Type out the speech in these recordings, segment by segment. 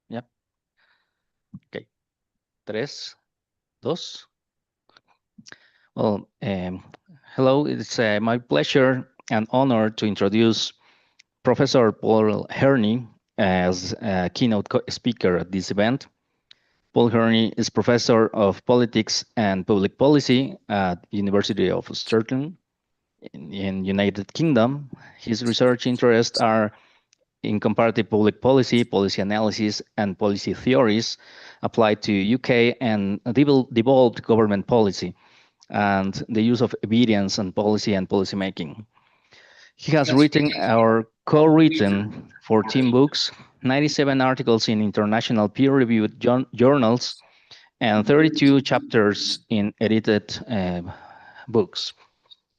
Yep. Okay. 3, 2. Well, hello. It's my pleasure and honor to introduce Professor Paul Cairney as a keynote speaker at this event. Paul Cairney is professor of politics and public policy at the University of Stirling in United Kingdom. His research interests are in comparative public policy, policy analysis, and policy theories applied to UK and devolved government policy, and the use of evidence and policy making. He has written or co-written 14 books, 97 articles in international peer-reviewed journals, and 32 chapters in edited books.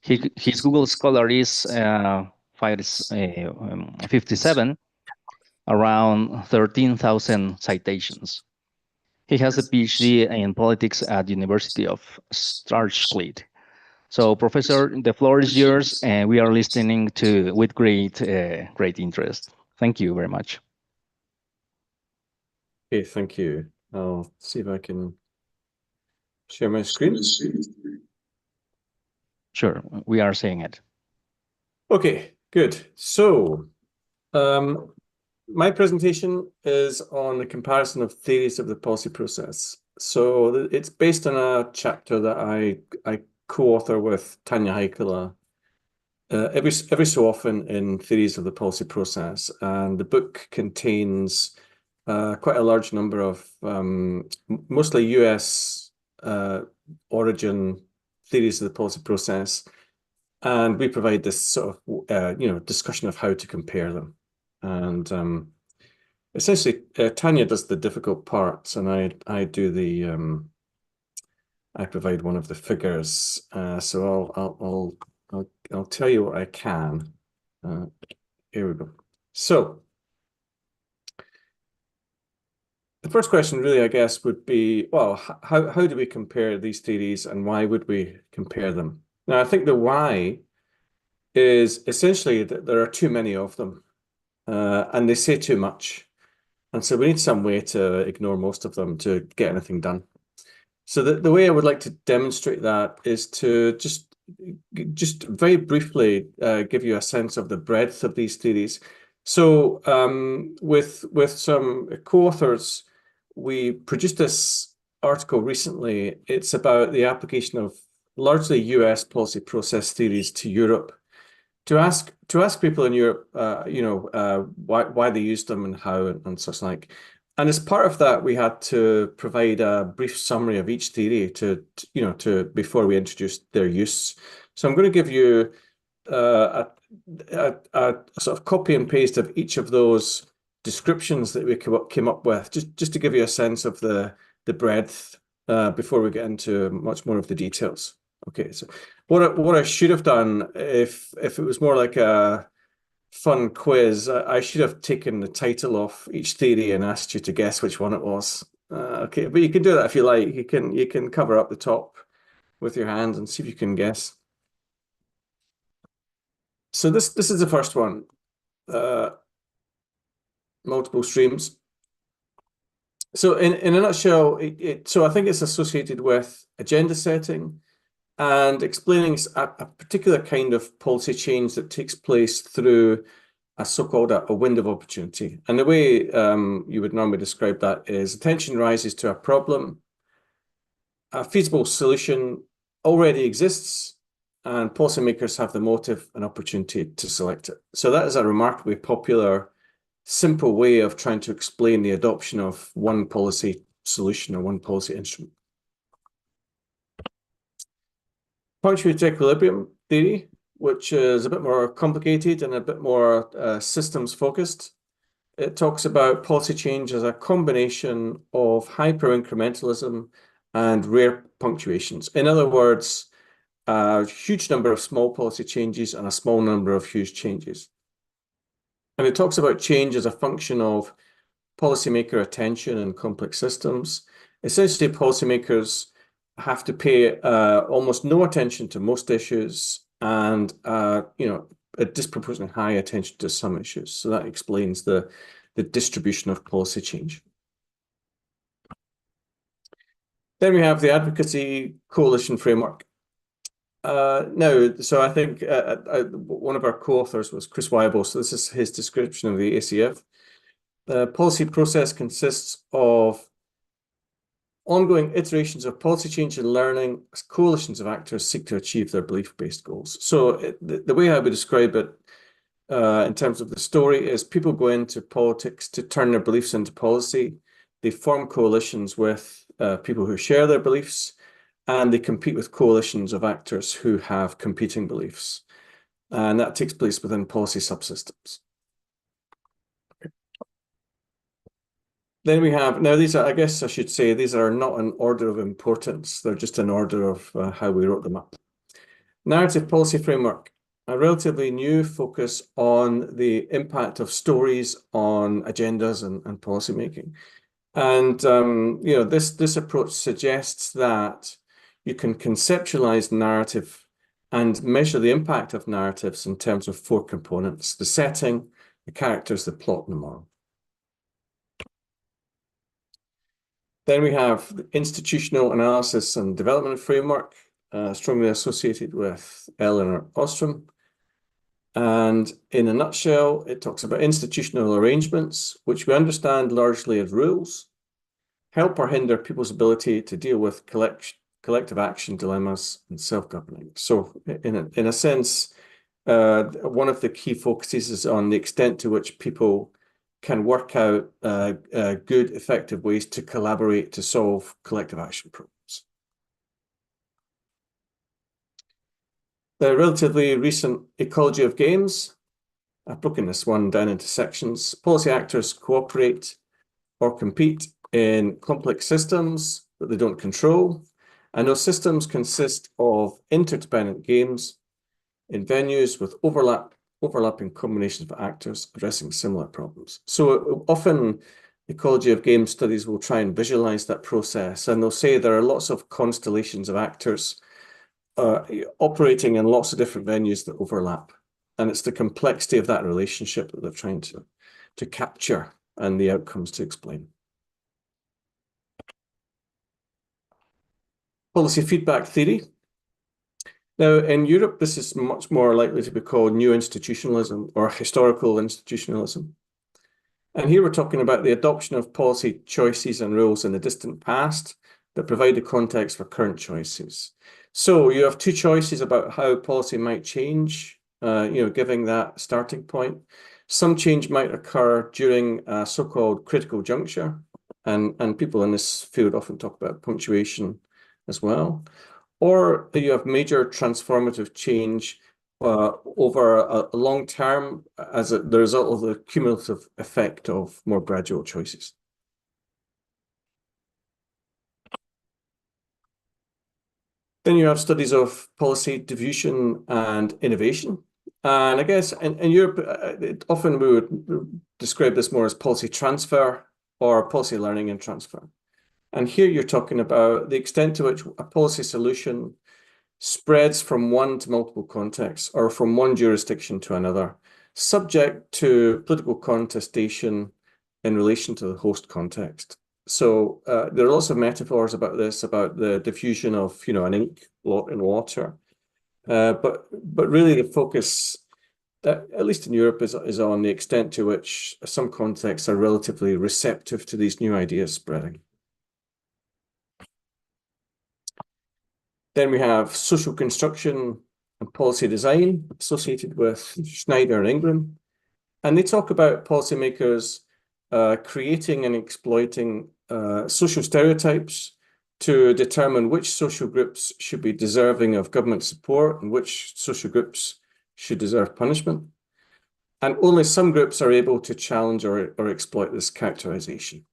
His Google Scholar is 57, around 13,000 citations. He has a PhD in politics at the University of Stirling. So, Professor, the floor is yours, and we are listening to with great interest. Thank you very much. Okay, thank you. I'll see if I can share my screen. Sure, we are seeing it. Okay, good. So, my presentation is on the comparison of theories of the policy process. So it's based on a chapter that I co-author with Tanya Heikkila every so often in Theories of the Policy Process, and the book contains quite a large number of mostly US origin theories of the policy process, and we provide this sort of discussion of how to compare them. And essentially, Tanya does the difficult parts, and I do the I provide one of the figures. So I'll tell you what I can. Here we go. So the first question really, I guess, would be, well, how do we compare these theories, and why would we compare them? Now, I think the why is essentially that there are too many of them, and they say too much. And so we need some way to ignore most of them to get anything done. So the way I would like to demonstrate that is to just very briefly give you a sense of the breadth of these theories. So with some co-authors, we produced this article recently. It's about the application of largely US policy process theories to Europe, to ask people in Europe, why they used them and how and such like. And as part of that, we had to provide a brief summary of each theory to before we introduced their use. So I'm going to give you a sort of copy and paste of each of those descriptions that we came up with, just to give you a sense of the breadth before we get into much more of the details. Okay, so what I should have done if it was more like a fun quiz, I should have taken the title off each theory and asked you to guess which one it was. Okay, but you can do that if you like. You can cover up the top with your hand and see if you can guess. So this is the first one. Multiple streams. So in a nutshell, so I think it's associated with agenda setting and explaining a particular kind of policy change that takes place through a so-called a window of opportunity. And the way you would normally describe that is attention rises to a problem, a feasible solution already exists, and policymakers have the motive and opportunity to select it. So that is a remarkably popular, simple way of trying to explain the adoption of one policy solution or one policy instrument. Punctuated equilibrium theory, which is a bit more complicated and a bit more systems focused. It talks about policy change as a combination of hyper-incrementalism and rare punctuations. In other words, a huge number of small policy changes and a small number of huge changes. And it talks about change as a function of policymaker attention in complex systems. Essentially, policymakers have to pay almost no attention to most issues and a disproportionately high attention to some issues. So that explains the distribution of policy change. Then we have the advocacy coalition framework. So I think one of our co-authors was Chris Weibel, so this is his description of the ACF. The policy process consists of ongoing iterations of policy change and learning as coalitions of actors seek to achieve their belief-based goals. So the way I would describe it in terms of the story is people go into politics to turn their beliefs into policy. They form coalitions with people who share their beliefs, and they compete with coalitions of actors who have competing beliefs. And that takes place within policy subsystems. Then we have, now these are, I guess I should say, these are not in order of importance. They're just in order of how we wrote them up. Narrative policy framework, a relatively new focus on the impact of stories on agendas and policy making. And, this approach suggests that you can conceptualize narrative and measure the impact of narratives in terms of four components: the setting, the characters, the plot, and the moral. Then we have the institutional analysis and development framework, strongly associated with Elinor Ostrom. And in a nutshell, it talks about institutional arrangements, which we understand largely as rules, help or hinder people's ability to deal with collective action dilemmas and self-governing. So in a sense, one of the key focuses is on the extent to which people can work out good, effective ways to collaborate to solve collective action problems. The relatively recent ecology of games, I've broken this one down into sections. Policy actors cooperate or compete in complex systems that they don't control. And those systems consist of interdependent games in venues with overlapping combinations of actors addressing similar problems. So often ecology of game studies will try and visualize that process, and they'll say there are lots of constellations of actors operating in lots of different venues that overlap. And it's the complexity of that relationship that they're trying to capture and the outcomes to explain. Policy feedback theory. Now, in Europe, this is much more likely to be called new institutionalism or historical institutionalism. And here we're talking about the adoption of policy choices and rules in the distant past that provide the context for current choices. So you have two choices about how policy might change, giving that starting point. Some change might occur during a so-called critical juncture, and people in this field often talk about punctuation as well. Or you have major transformative change over a long term as the result of the cumulative effect of more gradual choices. Then you have studies of policy diffusion and innovation. And I guess in Europe, often we would describe this more as policy transfer or policy learning and transfer. And here you're talking about the extent to which a policy solution spreads from one to multiple contexts or from one jurisdiction to another, subject to political contestation in relation to the host context. So there are lots of metaphors about this, about the diffusion of, an ink in water. But really the focus, at least in Europe, is on the extent to which some contexts are relatively receptive to these new ideas spreading. Then we have social construction and policy design associated with Schneider and Ingram. And they talk about policymakers creating and exploiting social stereotypes to determine which social groups should be deserving of government support and which social groups should deserve punishment. And only some groups are able to challenge or exploit this characterization.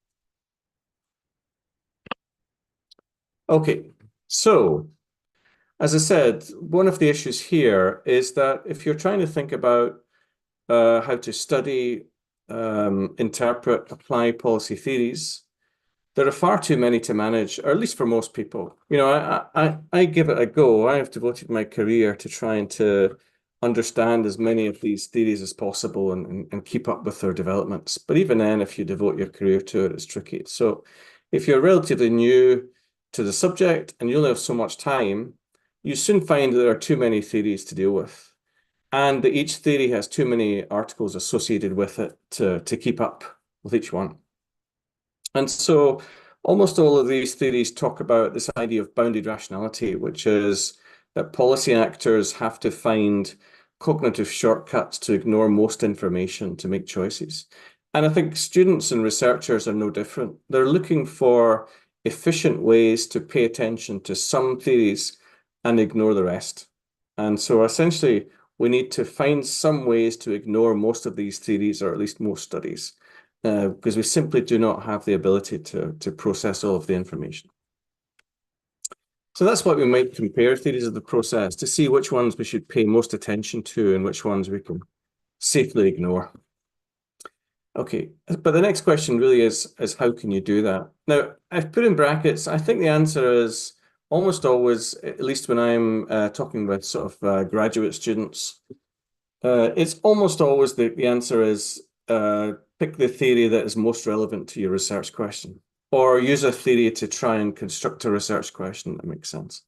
Okay, so as I said, one of the issues here is that if you're trying to think about how to study, interpret, apply policy theories, there are far too many to manage, or at least for most people. I give it a go. I have devoted my career to trying to understand as many of these theories as possible and keep up with their developments. But even then, if you devote your career to it, it's tricky. So if you're relatively new to the subject and you only have so much time, you soon find that there are too many theories to deal with, and that each theory has too many articles associated with it to keep up with each one. And so almost all of these theories talk about this idea of bounded rationality, which is that policy actors have to find cognitive shortcuts to ignore most information to make choices. And I think students and researchers are no different. They're looking for efficient ways to pay attention to some theories and ignore the rest. And so essentially, we need to find some ways to ignore most of these theories, or at least most studies, because we simply do not have the ability to process all of the information. So that's why we might compare theories of the process to see which ones we should pay most attention to and which ones we can safely ignore. Okay, but the next question really is how can you do that? Now, I've put in brackets, I think the answer is almost always, at least when I'm talking with sort of graduate students, it's almost always the answer is pick the theory that is most relevant to your research question, or use a theory to try and construct a research question that makes sense.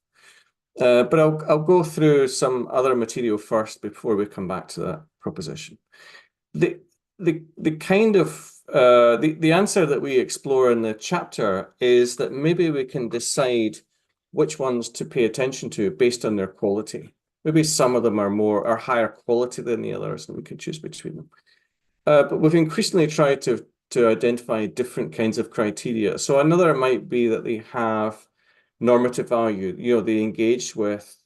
But I'll go through some other material first before we come back to that proposition. The kind of the answer that we explore in the chapter is that maybe we can decide which ones to pay attention to based on their quality. Maybe some of them are higher quality than the others, and we can choose between them. But we've increasingly tried to identify different kinds of criteria. So another might be that they have normative value. You know, they engage with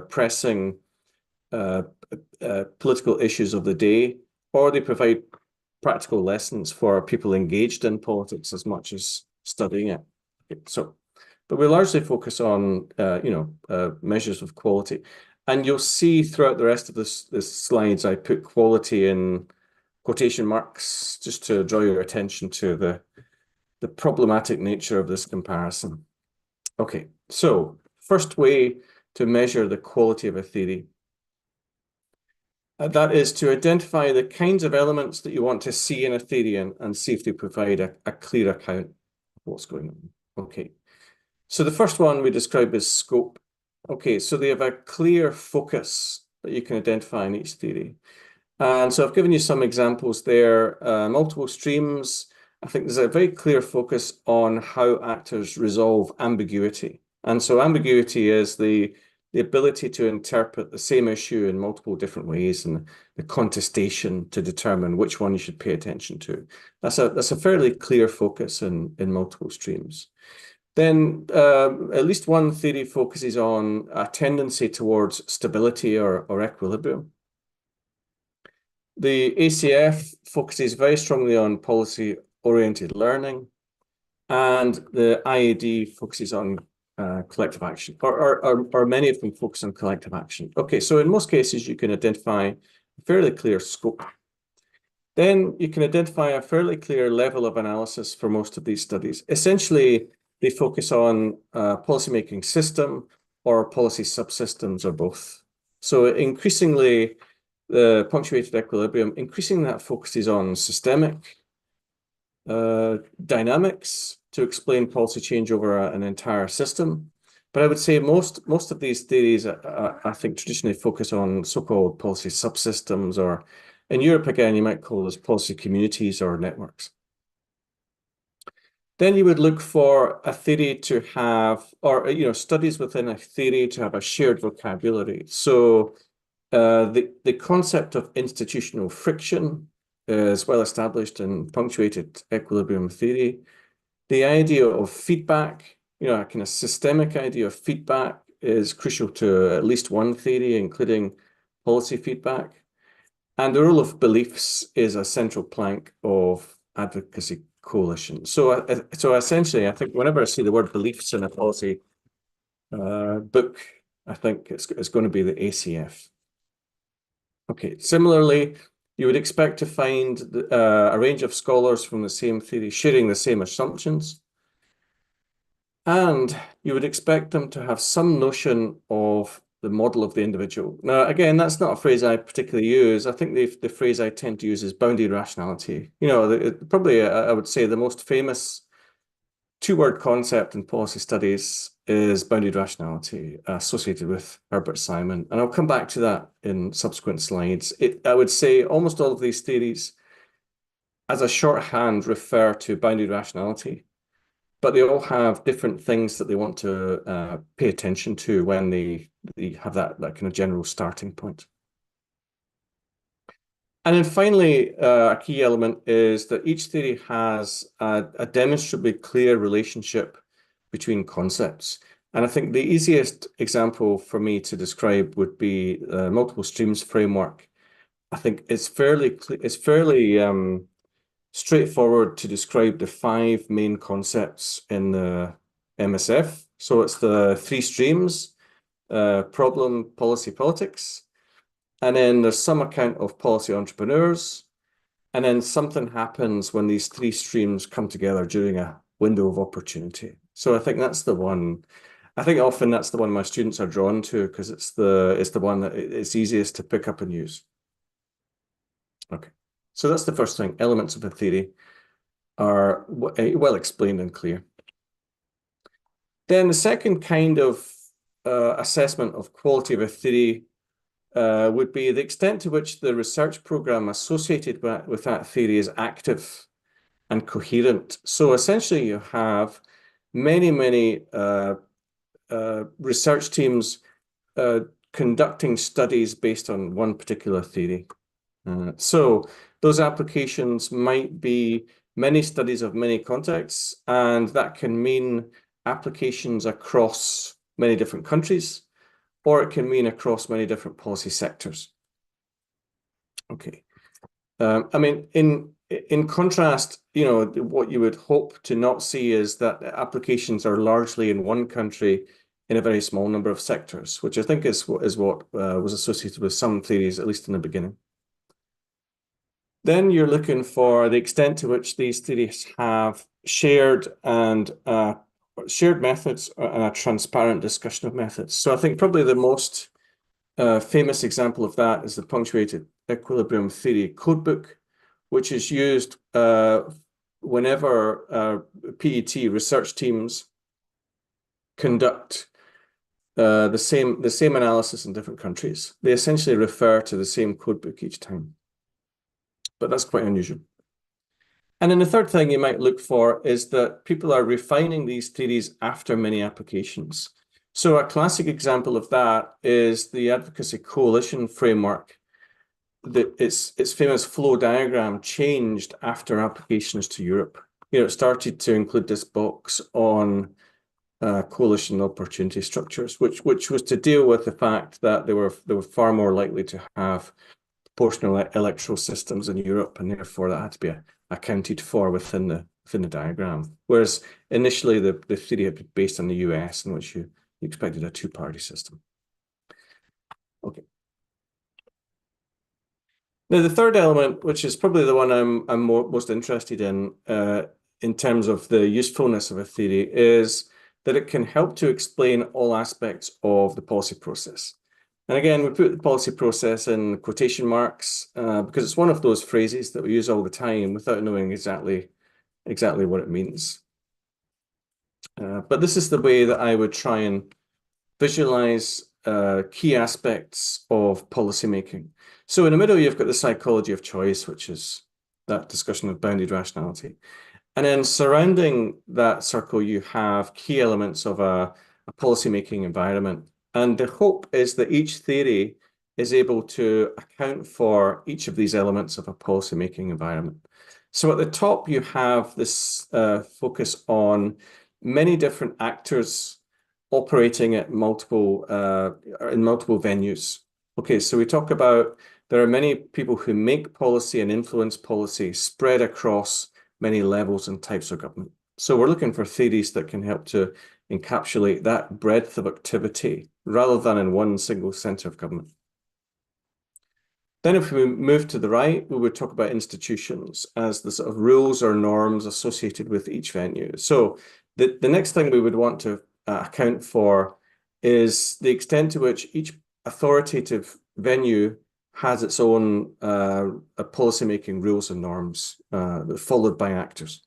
pressing political issues of the day, or they provide practical lessons for people engaged in politics as much as studying it. Okay, so, but we largely focus on measures of quality. And you'll see throughout the rest of this slides, I put quality in quotation marks just to draw your attention to the problematic nature of this comparison. Okay, so first way to measure the quality of a theory. That is to identify the kinds of elements that you want to see in a theory and see if they provide a clear account of what's going on. Okay, so the first one we describe as scope. Okay, so they have a clear focus that you can identify in each theory. And so I've given you some examples there. Multiple streams. I think there's a very clear focus on how actors resolve ambiguity. And so ambiguity is the ability to interpret the same issue in multiple different ways, and the contestation to determine which one you should pay attention to. That's a fairly clear focus in multiple streams. Then at least one theory focuses on a tendency towards stability or equilibrium. The ACF focuses very strongly on policy-oriented learning, and the IAD focuses on collective action, or many of them focus on collective action. Okay, so in most cases, you can identify a fairly clear scope. Then you can identify a fairly clear level of analysis for most of these studies. Essentially, they focus on policymaking system or policy subsystems or both. So increasingly, the punctuated equilibrium, increasingly that focuses on systemic dynamics to explain policy change over an entire system. But I would say most of these theories, I think, traditionally focus on so-called policy subsystems, or in Europe, again, you might call those policy communities or networks. Then you would look for a theory to have, or studies within a theory to have a shared vocabulary. So the concept of institutional friction is well established in punctuated equilibrium theory. The idea of feedback, a kind of systemic idea of feedback, is crucial to at least one theory, including policy feedback. And the role of beliefs is a central plank of advocacy coalition. So essentially, I think whenever I see the word beliefs in a policy book, I think it's going to be the ACF. Okay, similarly, you would expect to find a range of scholars from the same theory sharing the same assumptions. And you would expect them to have some notion of the model of the individual. Now, again, that's not a phrase I particularly use. I think the phrase I tend to use is bounded rationality. Probably, I would say the most famous two-word concept in policy studies is bounded rationality, associated with Herbert Simon. And I'll come back to that in subsequent slides. I would say almost all of these theories, as a shorthand, refer to bounded rationality, but they all have different things that they want to pay attention to when they have that kind of general starting point. And then finally, a key element is that each theory has a demonstrably clear relationship between concepts. And I think the easiest example for me to describe would be the multiple streams framework. I think it's fairly straightforward to describe the 5 main concepts in the MSF. So it's the 3 streams, problem, policy, politics. And then there's some account of policy entrepreneurs. And then something happens when these 3 streams come together during a window of opportunity. So I think that's the one. I think often that's the one my students are drawn to because it's the one that it's easiest to pick up and use. Okay, so that's the first thing. Elements of a theory are well explained and clear. Then the second kind of assessment of quality of a theory would be the extent to which the research program associated with that theory is active and coherent. So essentially you have many research teams conducting studies based on one particular theory. So those applications might be many studies of many contexts, and that can mean applications across many different countries, or it can mean across many different policy sectors. Okay. I mean, in contrast, you know, what you would hope to not see is that applications are largely in one country in a very small number of sectors, which I think is what was associated with some theories, at least in the beginning. Then you're looking for the extent to which these theories have shared methods and a transparent discussion of methods. So I think probably the most famous example of that is the punctuated equilibrium theory codebook, which is used whenever PET research teams conduct the same analysis in different countries. They essentially refer to the same codebook each time, but that's quite unusual. And then the third thing you might look for is that people are refining these theories after many applications. So a classic example of that is the advocacy coalition framework. Its famous flow diagram changed after applications to Europe. You know, it started to include this box on coalition opportunity structures, which was to deal with the fact that they were far more likely to have proportional electoral systems in Europe, and therefore that had to be accounted for within the diagram. Whereas initially the theory had been based on the US, in which you expected a 2-party system. Okay. Now the third element, which is probably the one I'm most interested in terms of the usefulness of a theory, is that it can help to explain all aspects of the policy process. And again, we put the policy process in quotation marks because it's one of those phrases that we use all the time without knowing exactly what it means. But this is the way that I would try and visualize key aspects of policymaking. So in the middle, you've got the psychology of choice, which is that discussion of bounded rationality. And then surrounding that circle, you have key elements of a policymaking environment. And the hope is that each theory is able to account for each of these elements of a policymaking environment. So at the top, you have this focus on many different actors operating at in multiple venues. Okay, so we talk about there are many people who make policy and influence policy spread across many levels and types of government. So we're looking for theories that can help to encapsulate that breadth of activity rather than in one single center of government. Then if we move to the right, we would talk about institutions as the sort of rules or norms associated with each venue. So the next thing we would want to account for is the extent to which each authoritative venue has its own policymaking rules and norms followed by actors.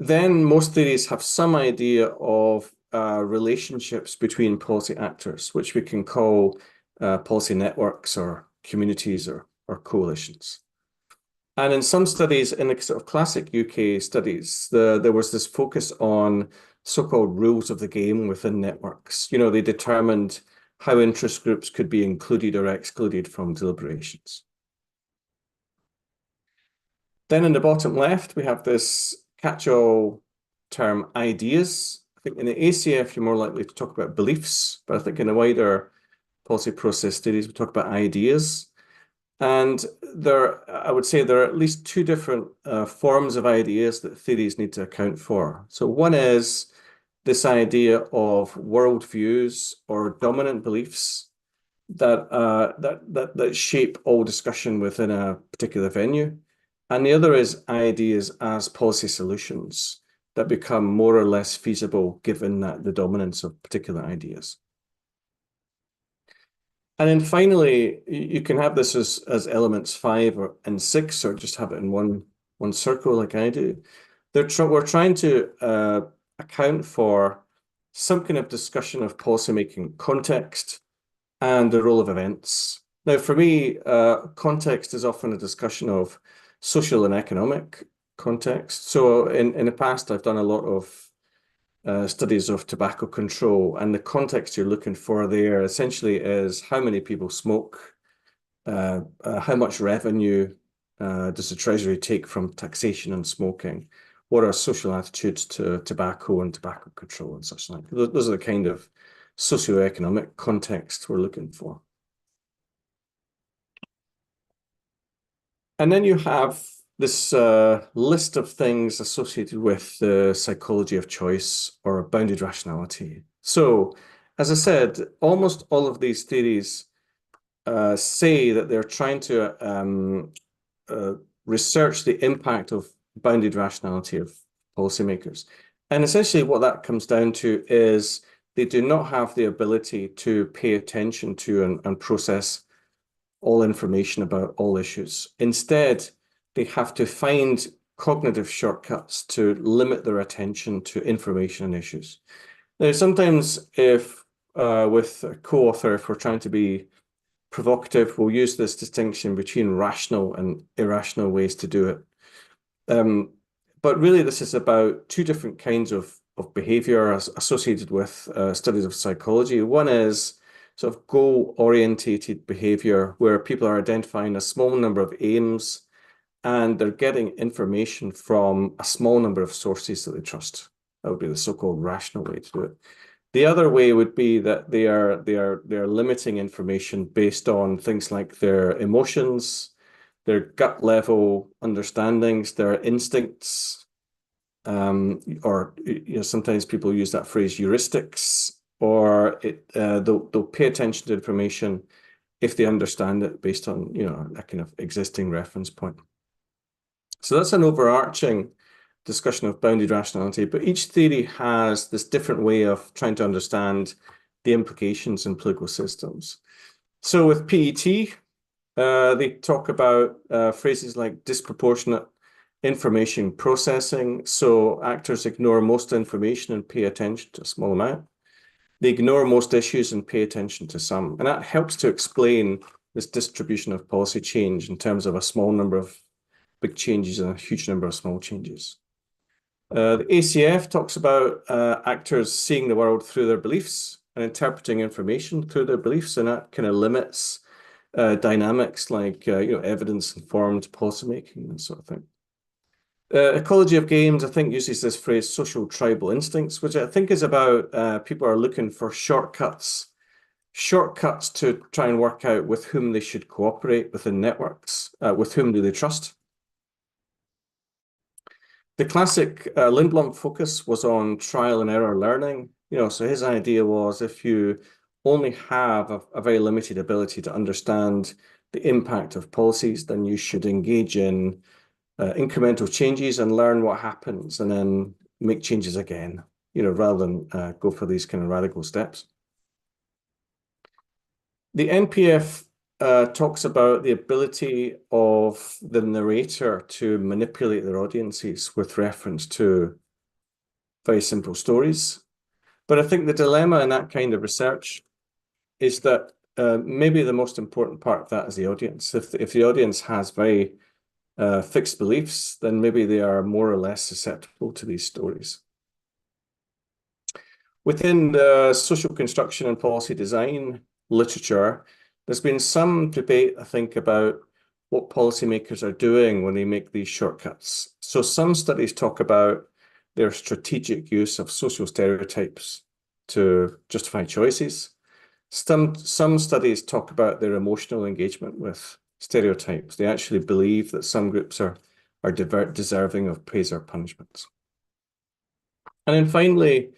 Then most theories have some idea of relationships between policy actors, which we can call policy networks or communities or coalitions. And in some studies, in the sort of classic UK studies, there was this focus on so-called rules of the game within networks. You know, they determined how interest groups could be included or excluded from deliberations. Then in the bottom left, we have this catch-all term ideas. I think in the ACF, you're more likely to talk about beliefs, but I think in the wider policy process studies, we talk about ideas. And I would say there are at least two different forms of ideas that theories need to account for. So one is this idea of worldviews or dominant beliefs that shape all discussion within a particular venue. And the other is ideas as policy solutions that become more or less feasible given that the dominance of particular ideas. And then finally, you can have this as elements 5 and 6, or just have it in one circle like I do. We're trying to account for some kind of discussion of policymaking context and the role of events. Now, for me, context is often a discussion of social and economic context. So in the past, I've done a lot of studies of tobacco control, and the context you're looking for there essentially is how many people smoke, how much revenue does the Treasury take from taxation and smoking, what are social attitudes to tobacco and tobacco control and such like. Those are the kind of socioeconomic context we're looking for. And then you have this list of things associated with the psychology of choice or bounded rationality. So, as I said, almost all of these theories say that they're trying to research the impact of bounded rationality of policymakers. And essentially what that comes down to is they do not have the ability to pay attention to and process all information about all issues. Instead, they have to find cognitive shortcuts to limit their attention to information and issues. Now, sometimes if with a co-author, if we're trying to be provocative, we'll use this distinction between rational and irrational ways to do it. But really, this is about two different kinds of behavior associated with studies of psychology. One is sort of goal-orientated behavior, where people are identifying a small number of aims and they're getting information from a small number of sources that they trust. That would be the so-called rational way to do it. The other way would be that they are limiting information based on things like their emotions, their gut level understandings, their instincts, or sometimes people use that phrase heuristics, or they'll pay attention to information if they understand it based on a kind of existing reference point. So that's an overarching discussion of bounded rationality, but each theory has this different way of trying to understand the implications in political systems. So with PET, they talk about phrases like disproportionate information processing. So actors ignore most information and pay attention to a small amount. They ignore most issues and pay attention to some. And that helps to explain this distribution of policy change in terms of a small number of big changes and a huge number of small changes. The ACF talks about actors seeing the world through their beliefs and interpreting information through their beliefs, and that kind of limits dynamics like evidence-informed policymaking and that sort of thing. Ecology of games, I think, uses this phrase social tribal instincts, which I think is about people are looking for shortcuts to try and work out with whom they should cooperate within networks, with whom do they trust. The classic Lindblom focus was on trial and error learning. So his idea was if you only have a very limited ability to understand the impact of policies, then you should engage in incremental changes and learn what happens and then make changes again, rather than go for these kind of radical steps. The NPF talks about the ability of the narrator to manipulate their audiences with reference to very simple stories. But I think the dilemma in that kind of research is that maybe the most important part of that is the audience. If the audience has very fixed beliefs, then maybe they are more or less susceptible to these stories. Within the social construction and policy design literature, there's been some debate, I think, about what policymakers are doing when they make these shortcuts. So some studies talk about their strategic use of social stereotypes to justify choices. Some studies talk about their emotional engagement with stereotypes. They actually believe that some groups are deserving of praise or punishment. And then finally,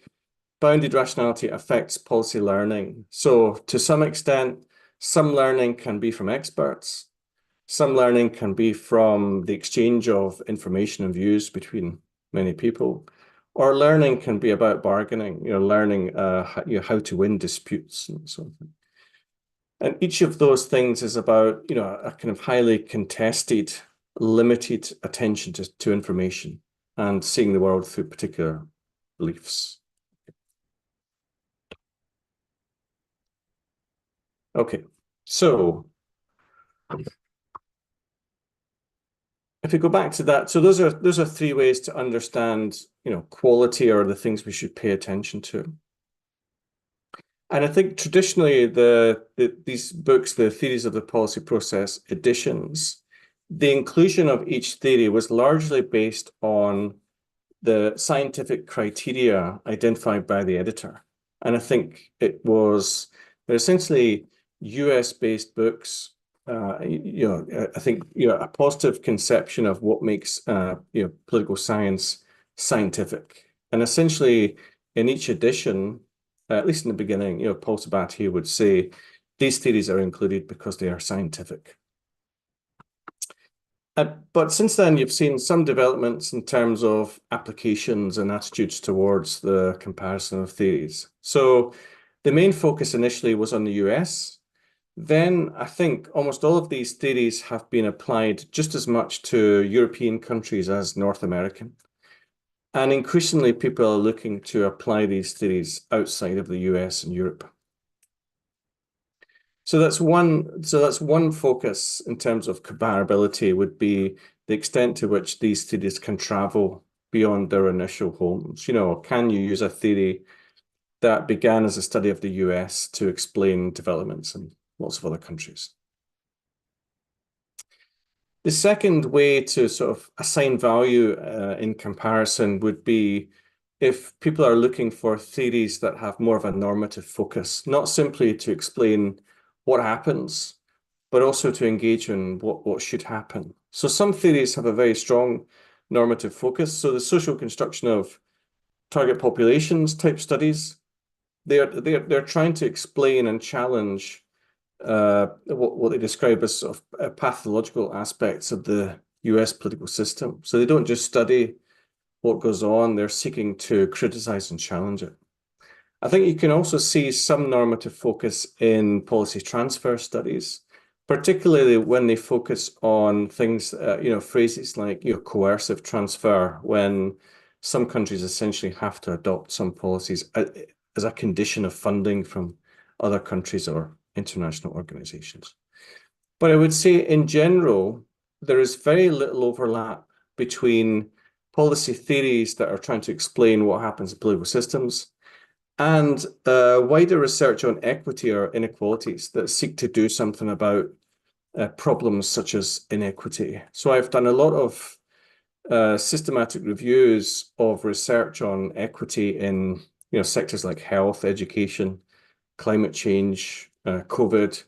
bounded rationality affects policy learning. So to some extent, some learning can be from experts. Some learning can be from the exchange of information and views between many people. Or learning can be about bargaining, learning how to win disputes and so on. And each of those things is about, a kind of highly contested, limited attention to information and seeing the world through particular beliefs. Okay, so if we go back to that, so those are three ways to understand, quality or the things we should pay attention to. And I think traditionally these books, the Theories of the Policy Process editions, the inclusion of each theory was largely based on the scientific criteria identified by the editor. And I think they're essentially US-based books. I think a positive conception of what makes political science scientific. And essentially, in each edition, at least in the beginning, Paul Sabatier would say these theories are included because they are scientific. But since then, you've seen some developments in terms of applications and attitudes towards the comparison of theories. So the main focus initially was on the US. Then I think almost all of these theories have been applied just as much to European countries as North American. And increasingly, people are looking to apply these theories outside of the US and Europe. So that's one focus in terms of comparability would be the extent to which these theories can travel beyond their initial homes. Can you use a theory that began as a study of the US to explain developments in lots of other countries? The second way to sort of assign value in comparison would be if people are looking for theories that have more of a normative focus, not simply to explain what happens, but also to engage in what should happen. So some theories have a very strong normative focus. So the social construction of target populations type studies, they're trying to explain and challenge what they describe as sort of pathological aspects of the US political system. So they don't just study what goes on, they're seeking to criticize and challenge it. I think you can also see some normative focus in policy transfer studies, particularly when they focus on things, phrases like coercive transfer, when some countries essentially have to adopt some policies as a condition of funding from other countries or international organizations. But I would say in general, there is very little overlap between policy theories that are trying to explain what happens in political systems and wider research on equity or inequalities that seek to do something about problems such as inequity. So I've done a lot of systematic reviews of research on equity in sectors like health, education, climate change, COVID,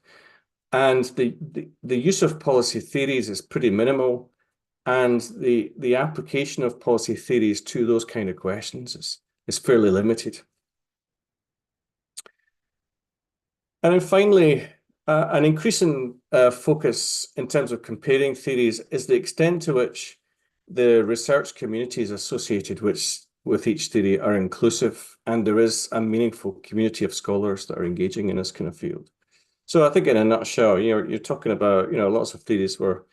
and the use of policy theories is pretty minimal, and the application of policy theories to those kind of questions is fairly limited. And then finally, an increasing focus in terms of comparing theories is the extent to which the research communities associated with each theory are inclusive, and there is a meaningful community of scholars that are engaging in this kind of field. So I think in a nutshell, you're talking about, lots of theories were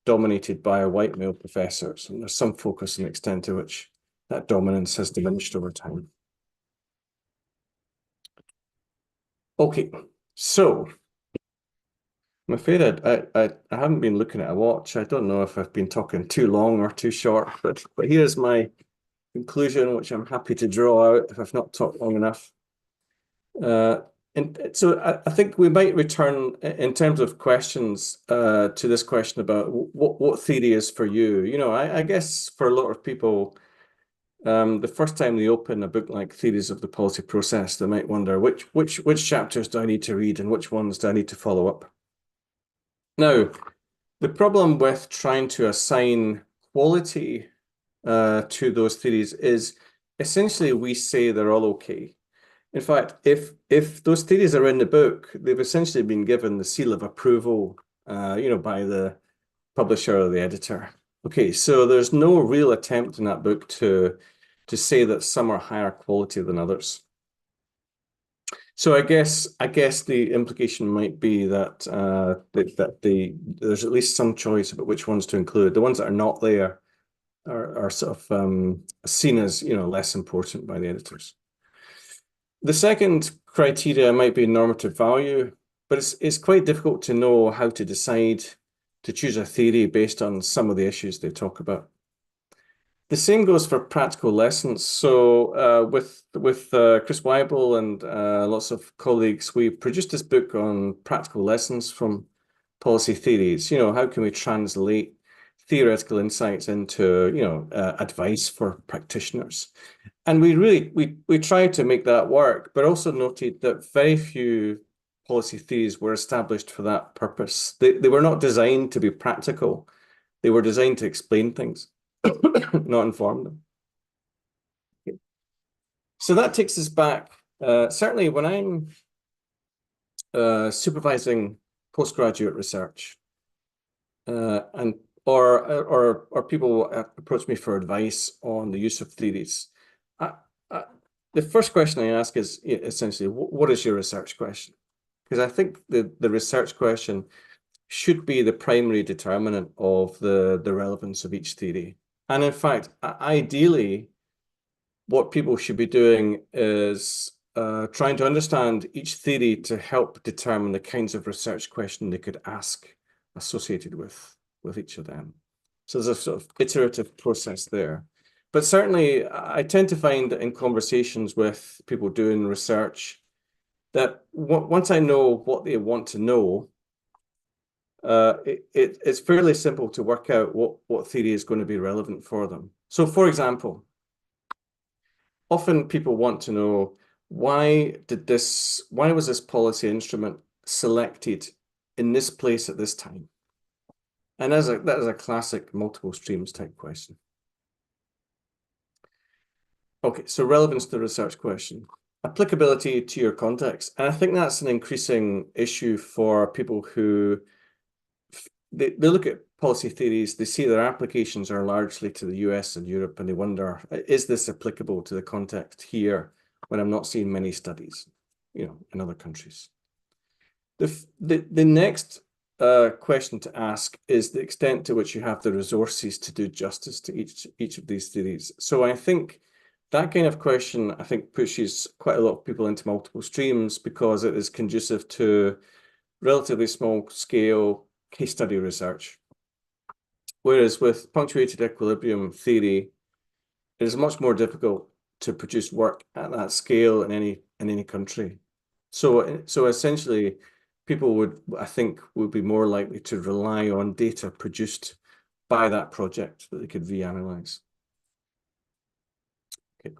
dominated by white male professors, and there's some focus on the extent to which that dominance has diminished over time. Okay, so I'm afraid I haven't been looking at a watch. I don't know if I've been talking too long or too short, but here's my conclusion, which I'm happy to draw out if I've not talked long enough. And so I think we might return in terms of questions to this question about what theory is for you. You know, I guess for a lot of people, the first time they open a book like Theories of the Policy Process, they might wonder which chapters do I need to read and which ones do I need to follow up. Now, the problem with trying to assign quality to those theories is essentially we say they're all okay. In fact, if those theories are in the book, they've essentially been given the seal of approval, you know, by the publisher or the editor. Okay, so there's no real attempt in that book to say that some are higher quality than others. So I guess the implication might be that there's at least some choice about which ones to include. The ones that are not there are sort of seen as, you know, less important by the editors. The second criteria might be normative value, but it's quite difficult to know how to decide to choose a theory based on some of the issues they talk about. The same goes for practical lessons. So with Chris Weibel and lots of colleagues, we produced this book on practical lessons from policy theories. You know, how can we translate theoretical insights into, you know, advice for practitioners? And we tried to make that work, but also noted that very few policy theories were established for that purpose. They were not designed to be practical. They were designed to explain things, not inform them. Okay. So that takes us back. Certainly when I'm supervising postgraduate research, or people approach me for advice on the use of theories, the first question I ask is essentially, what is your research question? Because I think the research question should be the primary determinant of the relevance of each theory. And in fact, ideally, what people should be doing is trying to understand each theory to help determine the kinds of research question they could ask associated with each of them. So there's a sort of iterative process there. But certainly, I tend to find that in conversations with people doing research, that once I know what they want to know, it's fairly simple to work out what theory is going to be relevant for them. So, for example, often people want to know why was this policy instrument selected in this place at this time? And that is a classic multiple streams type question. Okay, so relevance to the research question. Applicability to your context. And I think that's an increasing issue for people who they look at policy theories, they see their applications are largely to the US and Europe, and they wonder, is this applicable to the context here when I'm not seeing many studies, you know, in other countries? The next question to ask is the extent to which you have the resources to do justice to each of these theories. So I think that kind of question, I think, pushes quite a lot of people into multiple streams because it is conducive to relatively small scale case study research. Whereas with punctuated equilibrium theory, it is much more difficult to produce work at that scale in any country. So essentially, people I think, would be more likely to rely on data produced by that project that they could reanalyze. Okay.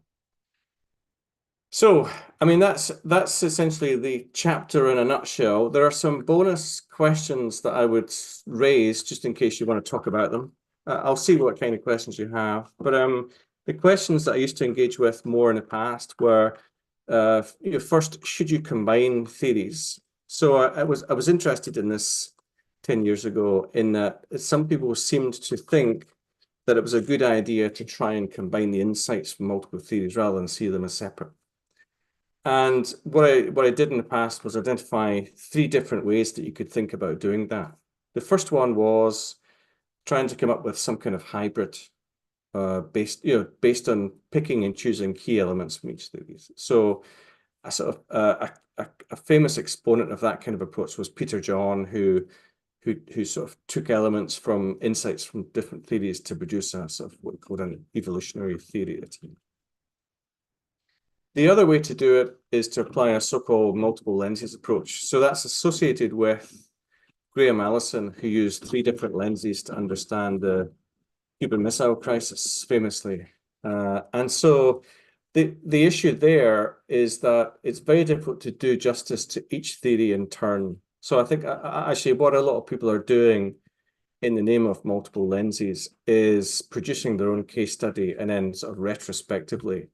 So, I mean, that's essentially the chapter in a nutshell. There are some bonus questions that I would raise just in case you want to talk about them. I'll see what kind of questions you have. But the questions that I used to engage with more in the past were, you know, first, should you combine theories? So I was interested in this 10 years ago in that some people seemed to think that it was a good idea to try and combine the insights from multiple theories rather than see them as separate. And what I did in the past was identify 3 different ways that you could think about doing that. The first one was trying to come up with some kind of hybrid. based on picking and choosing key elements from each theory. So a sort of a famous exponent of that kind of approach was Peter John, who sort of took elements from insights from different theories to produce a sort of what we call an evolutionary theory. The other way to do it is to apply a so-called multiple lenses approach. So that's associated with Graham Allison, who used 3 different lenses to understand the Cuban Missile Crisis, famously. And so the issue there is that it's very difficult to do justice to each theory in turn. So I think actually what a lot of people are doing in the name of multiple lenses is producing their own case study and then sort of retrospectively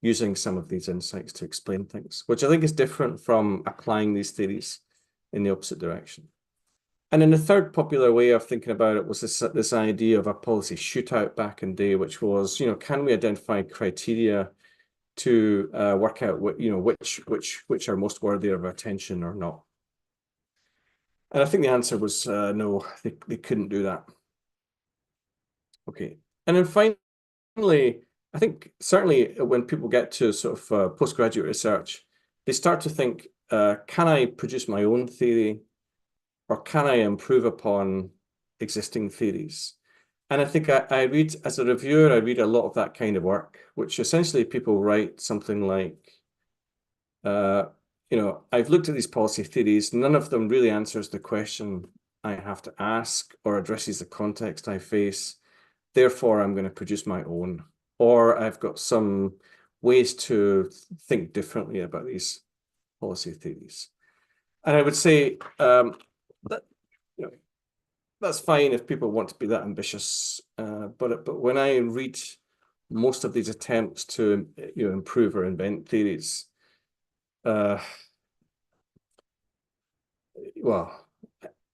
using some of these insights to explain things, which I think is different from applying these theories in the opposite direction. And then the third popular way of thinking about it was this idea of a policy shootout back in the day, which was, can we identify criteria to work out which are most worthy of attention or not? And I think the answer was no, they couldn't do that. Okay, and then finally, I think certainly when people get to sort of postgraduate research, they start to think, can I produce my own theory, or can I improve upon existing theories? And I think I read, as a reviewer, I read a lot of that kind of work, which essentially people write something like, I've looked at these policy theories, none of them really answers the question I have to ask or addresses the context I face. Therefore, I'm going to produce my own. Or I've got some ways to think differently about these policy theories. And I would say that that's fine if people want to be that ambitious. But when I read most of these attempts to improve or invent theories, well,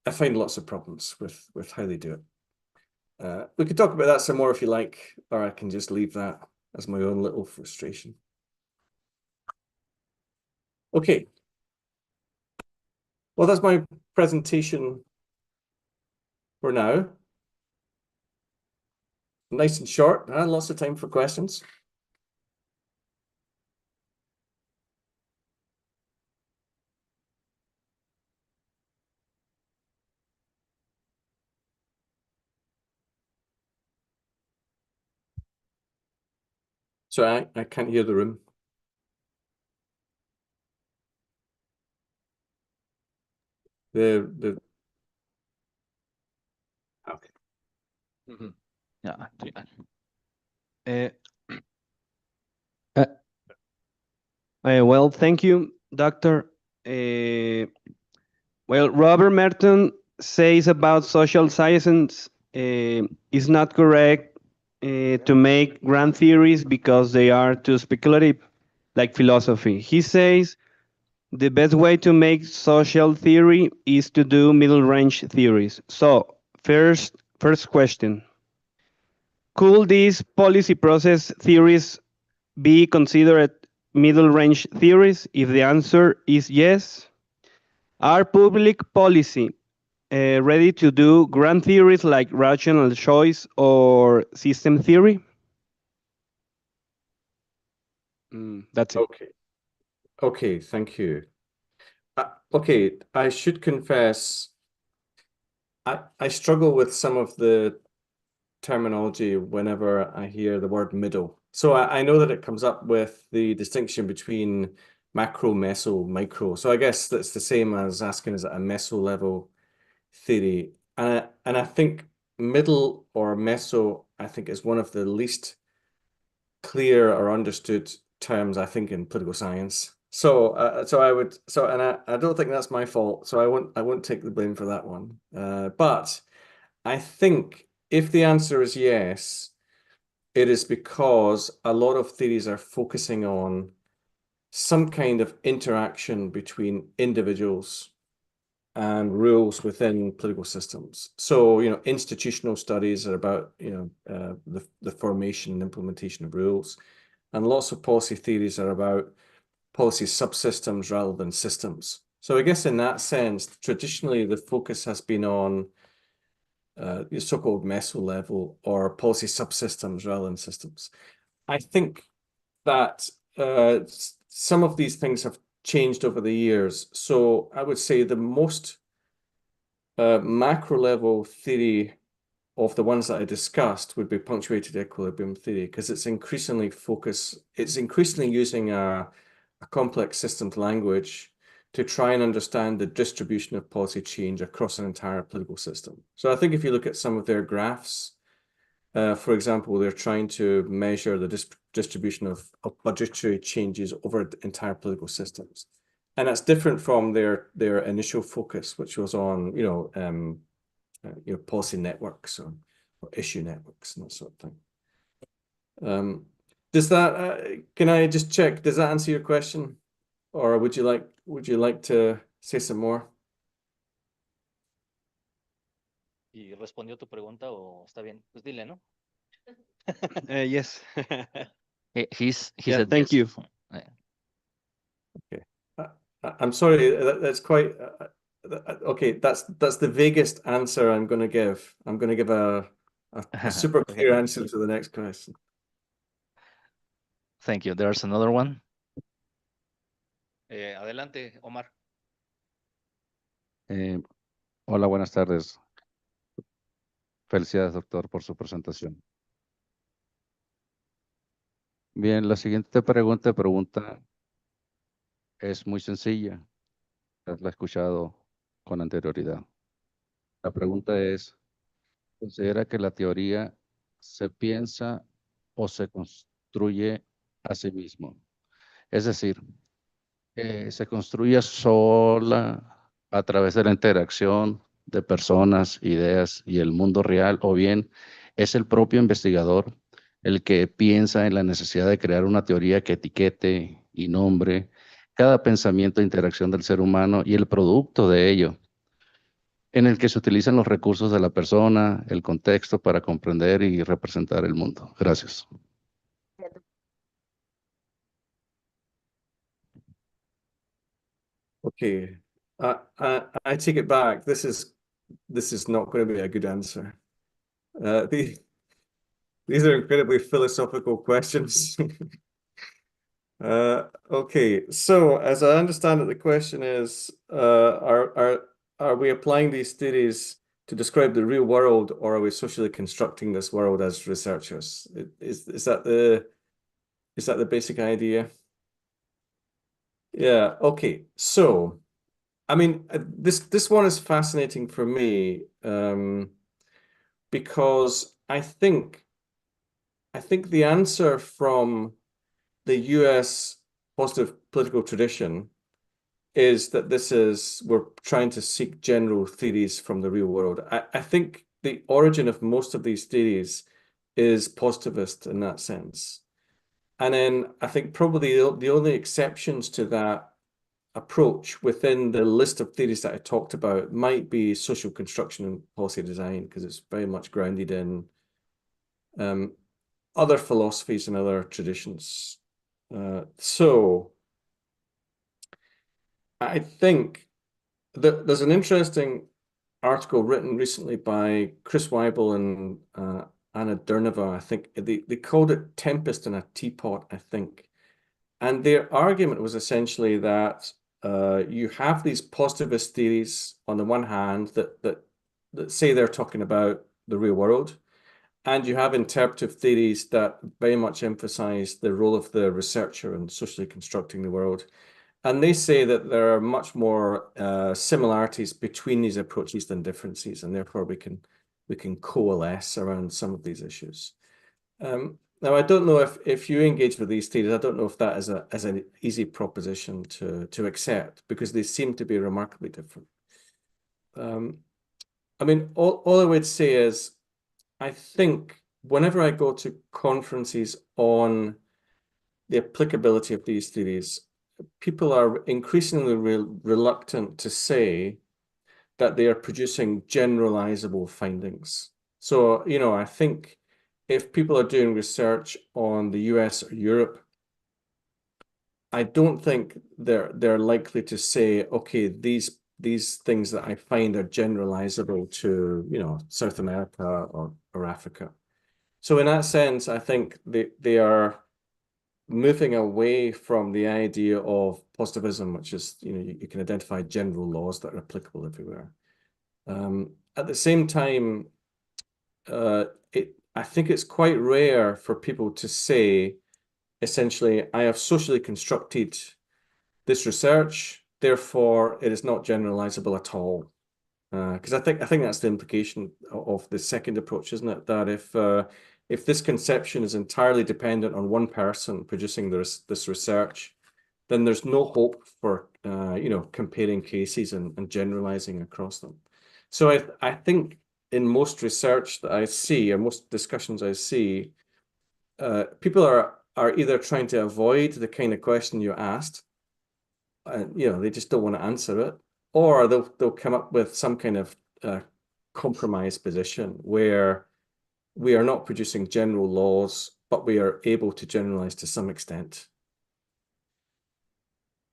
I find lots of problems with how they do it. We could talk about that some more if you like, or I can just leave that as my own little frustration. Okay. Well, that's my presentation for now. Nice and short, lots of time for questions. So I can't hear the room. The okay. Mm-hmm. Yeah. Well, thank you, Doctor. Well, Robert Merton says about social sciences it's not correct to make grand theories because they are too speculative, like philosophy. He says the best way to make social theory is to do middle range theories. So, first question. Could these policy process theories be considered middle range theories? If the answer is yes, are public policy ready to do grand theories like rational choice or system theory? That's it. Okay, thank you. Okay, I should confess, I struggle with some of the terminology whenever I hear the word middle. So I know that it comes up with the distinction between macro, meso, micro. So I guess that's the same as asking, is it a meso level theory? And I think middle or meso, I think, is one of the least clear or understood terms, I think, in political science. So I don't think that's my fault. So I won't take the blame for that one. But I think if the answer is yes, it is because a lot of theories are focusing on some kind of interaction between individuals and rules within political systems. So, institutional studies are about, the formation and implementation of rules. And lots of policy theories are about policy subsystems rather than systems. So I guess in that sense, traditionally, the focus has been on your so-called meso level or policy subsystems rather than systems. I think that some of these things have changed over the years. So I would say the most macro level theory of the ones that I discussed would be punctuated equilibrium theory, because it's increasingly using a complex systems language to try and understand the distribution of policy change across an entire political system. So I think if you look at some of their graphs, for example, they're trying to measure the distribution of budgetary changes over entire political systems. And that's different from their initial focus, which was on, policy networks or issue networks and that sort of thing. Does that, can I just check, does that answer your question? Or would you like to say some more? ¿Y respondió tu pregunta o está bien? Pues dile, ¿no? Yes. He Yeah, said thank yes. you. Okay. I'm sorry, that's quite okay. That's the vaguest answer I'm going to give. I'm going to give a super clear answer to the next question. Thank you. There's another one. Adelante, Omar. Hola, buenas tardes. Felicidades, doctor, por su presentación. Bien, la siguiente pregunta es muy sencilla. La he escuchado con anterioridad. La pregunta es, ¿considera que la teoría se piensa o se construye a sí mismo? Es decir, se construye sola a través de la interacción de personas, ideas y el mundo real, o bien es el propio investigador el que piensa en la necesidad de crear una teoría que etiquete y nombre cada pensamiento e interacción del ser humano y el producto de ello, en el que se utilizan los recursos de la persona, el contexto para comprender y representar el mundo. Gracias. Okay, I take it back. This is not going to be a good answer. These are incredibly philosophical questions. Okay, so as I understand it, the question is, are we applying these theories to describe the real world, or are we socially constructing this world as researchers? Is that the basic idea? Yeah, okay. So, I mean, this one is fascinating for me, because I think the answer from the US positive political tradition is that we're trying to seek general theories from the real world. I think the origin of most of these theories is positivist in that sense. And then I think probably the only exceptions to that approach within the list of theories that I talked about might be social construction and policy design, because it's very much grounded in other philosophies and other traditions. So I think that there's an interesting article written recently by Chris Weibel and Anna Dernova. I think they called it Tempest in a Teapot, I think. And their argument was essentially that you have these positivist theories on the one hand that say they're talking about the real world, and you have interpretive theories that very much emphasize the role of the researcher in socially constructing the world. And they say that there are much more similarities between these approaches than differences, and therefore we can coalesce around some of these issues. Now, I don't know if you engage with these theories, I don't know if that is an easy proposition to accept, because they seem to be remarkably different. I mean, all I would say is, I think whenever I go to conferences on the applicability of these theories, people are increasingly reluctant to say that they are producing generalizable findings. So, I think if people are doing research on the US or Europe, I don't think they're likely to say, okay, these these things that I find are generalizable to, you know, South America or Africa. So in that sense, I think they are moving away from the idea of positivism, which is, you know, you can identify general laws that are applicable everywhere. At the same time, I think it's quite rare for people to say, essentially, I have socially constructed this research, therefore it is not generalizable at all. Because I think that's the implication of the second approach, isn't it? That if this conception is entirely dependent on one person producing this research, then there's no hope for you know, comparing cases and generalizing across them. So I think in most research that I see, or most discussions I see, people are either trying to avoid the kind of question you asked, you know, they just don't want to answer it, or they'll come up with some kind of compromise position where we are not producing general laws, but we are able to generalize to some extent.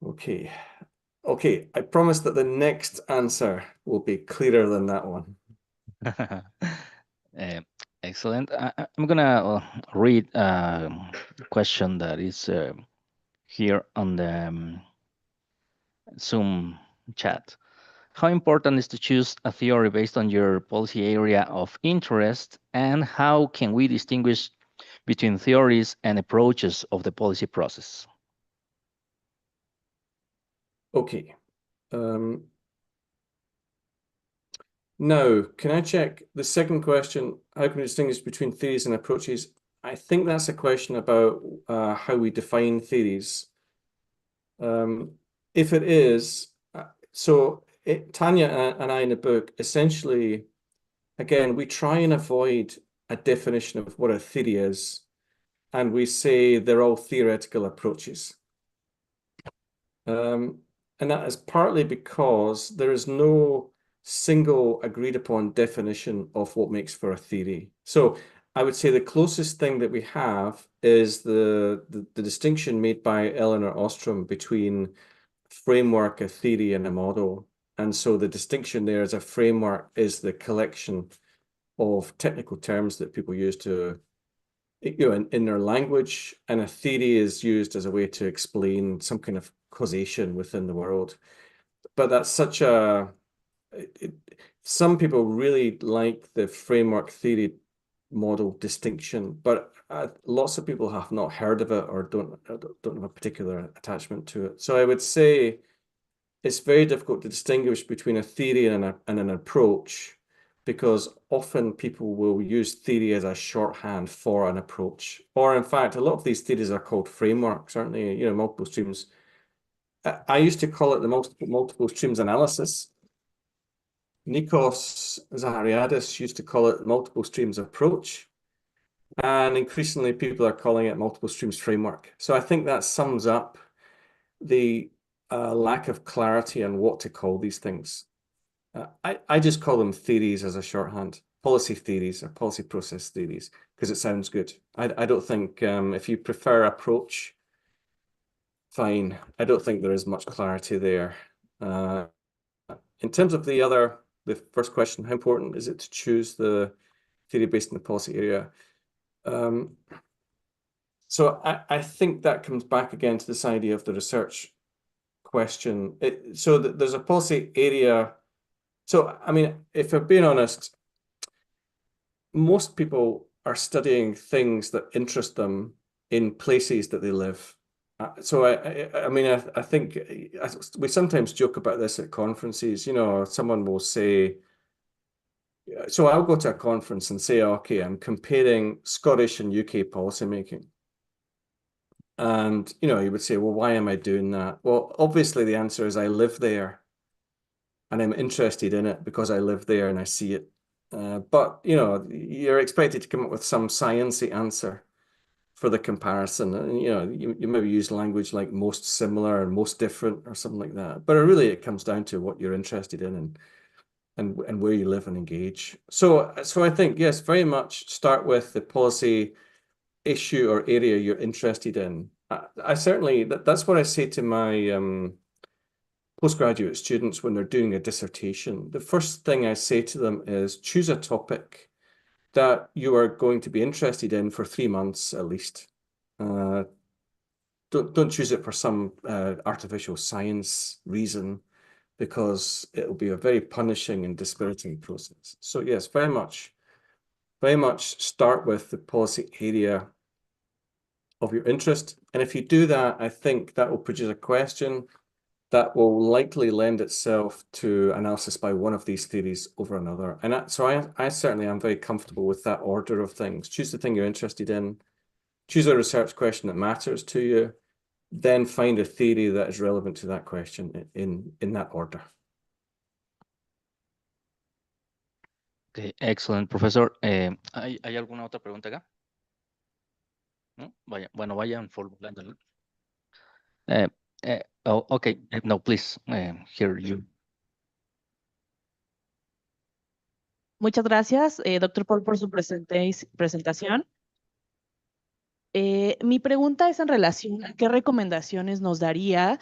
Okay. Okay, I promise that the next answer will be clearer than that one. Excellent. I'm gonna read a question that is here on the Zoom chat. How important is to choose a theory based on your policy area of interest, and how can we distinguish between theories and approaches of the policy process? Okay. Now, can I check the second question? How can we distinguish between theories and approaches? I think that's a question about how we define theories. If it is, Tanya and I in the book, essentially, again, we try and avoid a definition of what a theory is, and we say they're all theoretical approaches. And that is partly because there is no single agreed upon definition of what makes for a theory. So I would say the closest thing that we have is the distinction made by Elinor Ostrom between framework, a theory, and a model. And so the distinction there is a framework is the collection of technical terms that people use to, you know, in their language, and a theory is used as a way to explain some kind of causation within the world. But that's such a, some people really like the framework theory model distinction, but lots of people have not heard of it or don't have a particular attachment to it. So I would say it's very difficult to distinguish between a theory and an approach, because often people will use theory as a shorthand for an approach. Or in fact, a lot of these theories are called frameworks, aren't they? You know, multiple streams. I used to call it the multiple streams analysis. Nikos Zahariadis used to call it multiple streams approach. And increasingly, people are calling it multiple streams framework. So I think that sums up the lack of clarity on what to call these things. I just call them theories as a shorthand, policy theories or policy process theories, because it sounds good. I don't think if you prefer approach, fine. I don't think there is much clarity there. In terms of the first question, how important is it to choose the theory based on the policy area? So I think that comes back again to this idea of the research question. So there's a policy area. So, I mean, if I'm being honest, most people are studying things that interest them in places that they live. So I mean, I think we sometimes joke about this at conferences. You know, someone will say, so I'll go to a conference and say, okay, I'm comparing Scottish and UK policymaking. And, you know, you would say, well, why am I doing that? Well, obviously the answer is I live there and I'm interested in it because I live there and I see it. But, you know, you're expected to come up with some sciencey answer for the comparison. And, you know, you maybe use language like most similar and most different or something like that. But really, it comes down to what you're interested in and where you live and engage. So I think, yes, very much start with the policy issue or area you're interested in. I certainly, that's what I say to my postgraduate students when they're doing a dissertation, the first thing I say to them is choose a topic that you are going to be interested in for 3 months at least. Don't choose it for some artificial science reason, because it will be a very punishing and dispiriting process. So yes, very much start with the policy area of your interest. And if you do that, I think that will produce a question that will likely lend itself to analysis by one of these theories over another. And so I certainly am very comfortable with that order of things. Choose the thing you're interested in, choose a research question that matters to you, then find a theory that is relevant to that question in that order. Okay, excellent, profesor. ¿Hay alguna otra pregunta acá? ¿No? Vayan formulándolo. Okay, no, please, hear you. Muchas gracias, doctor Paul, por su presentación. Mi pregunta es en relación a qué recomendaciones nos daría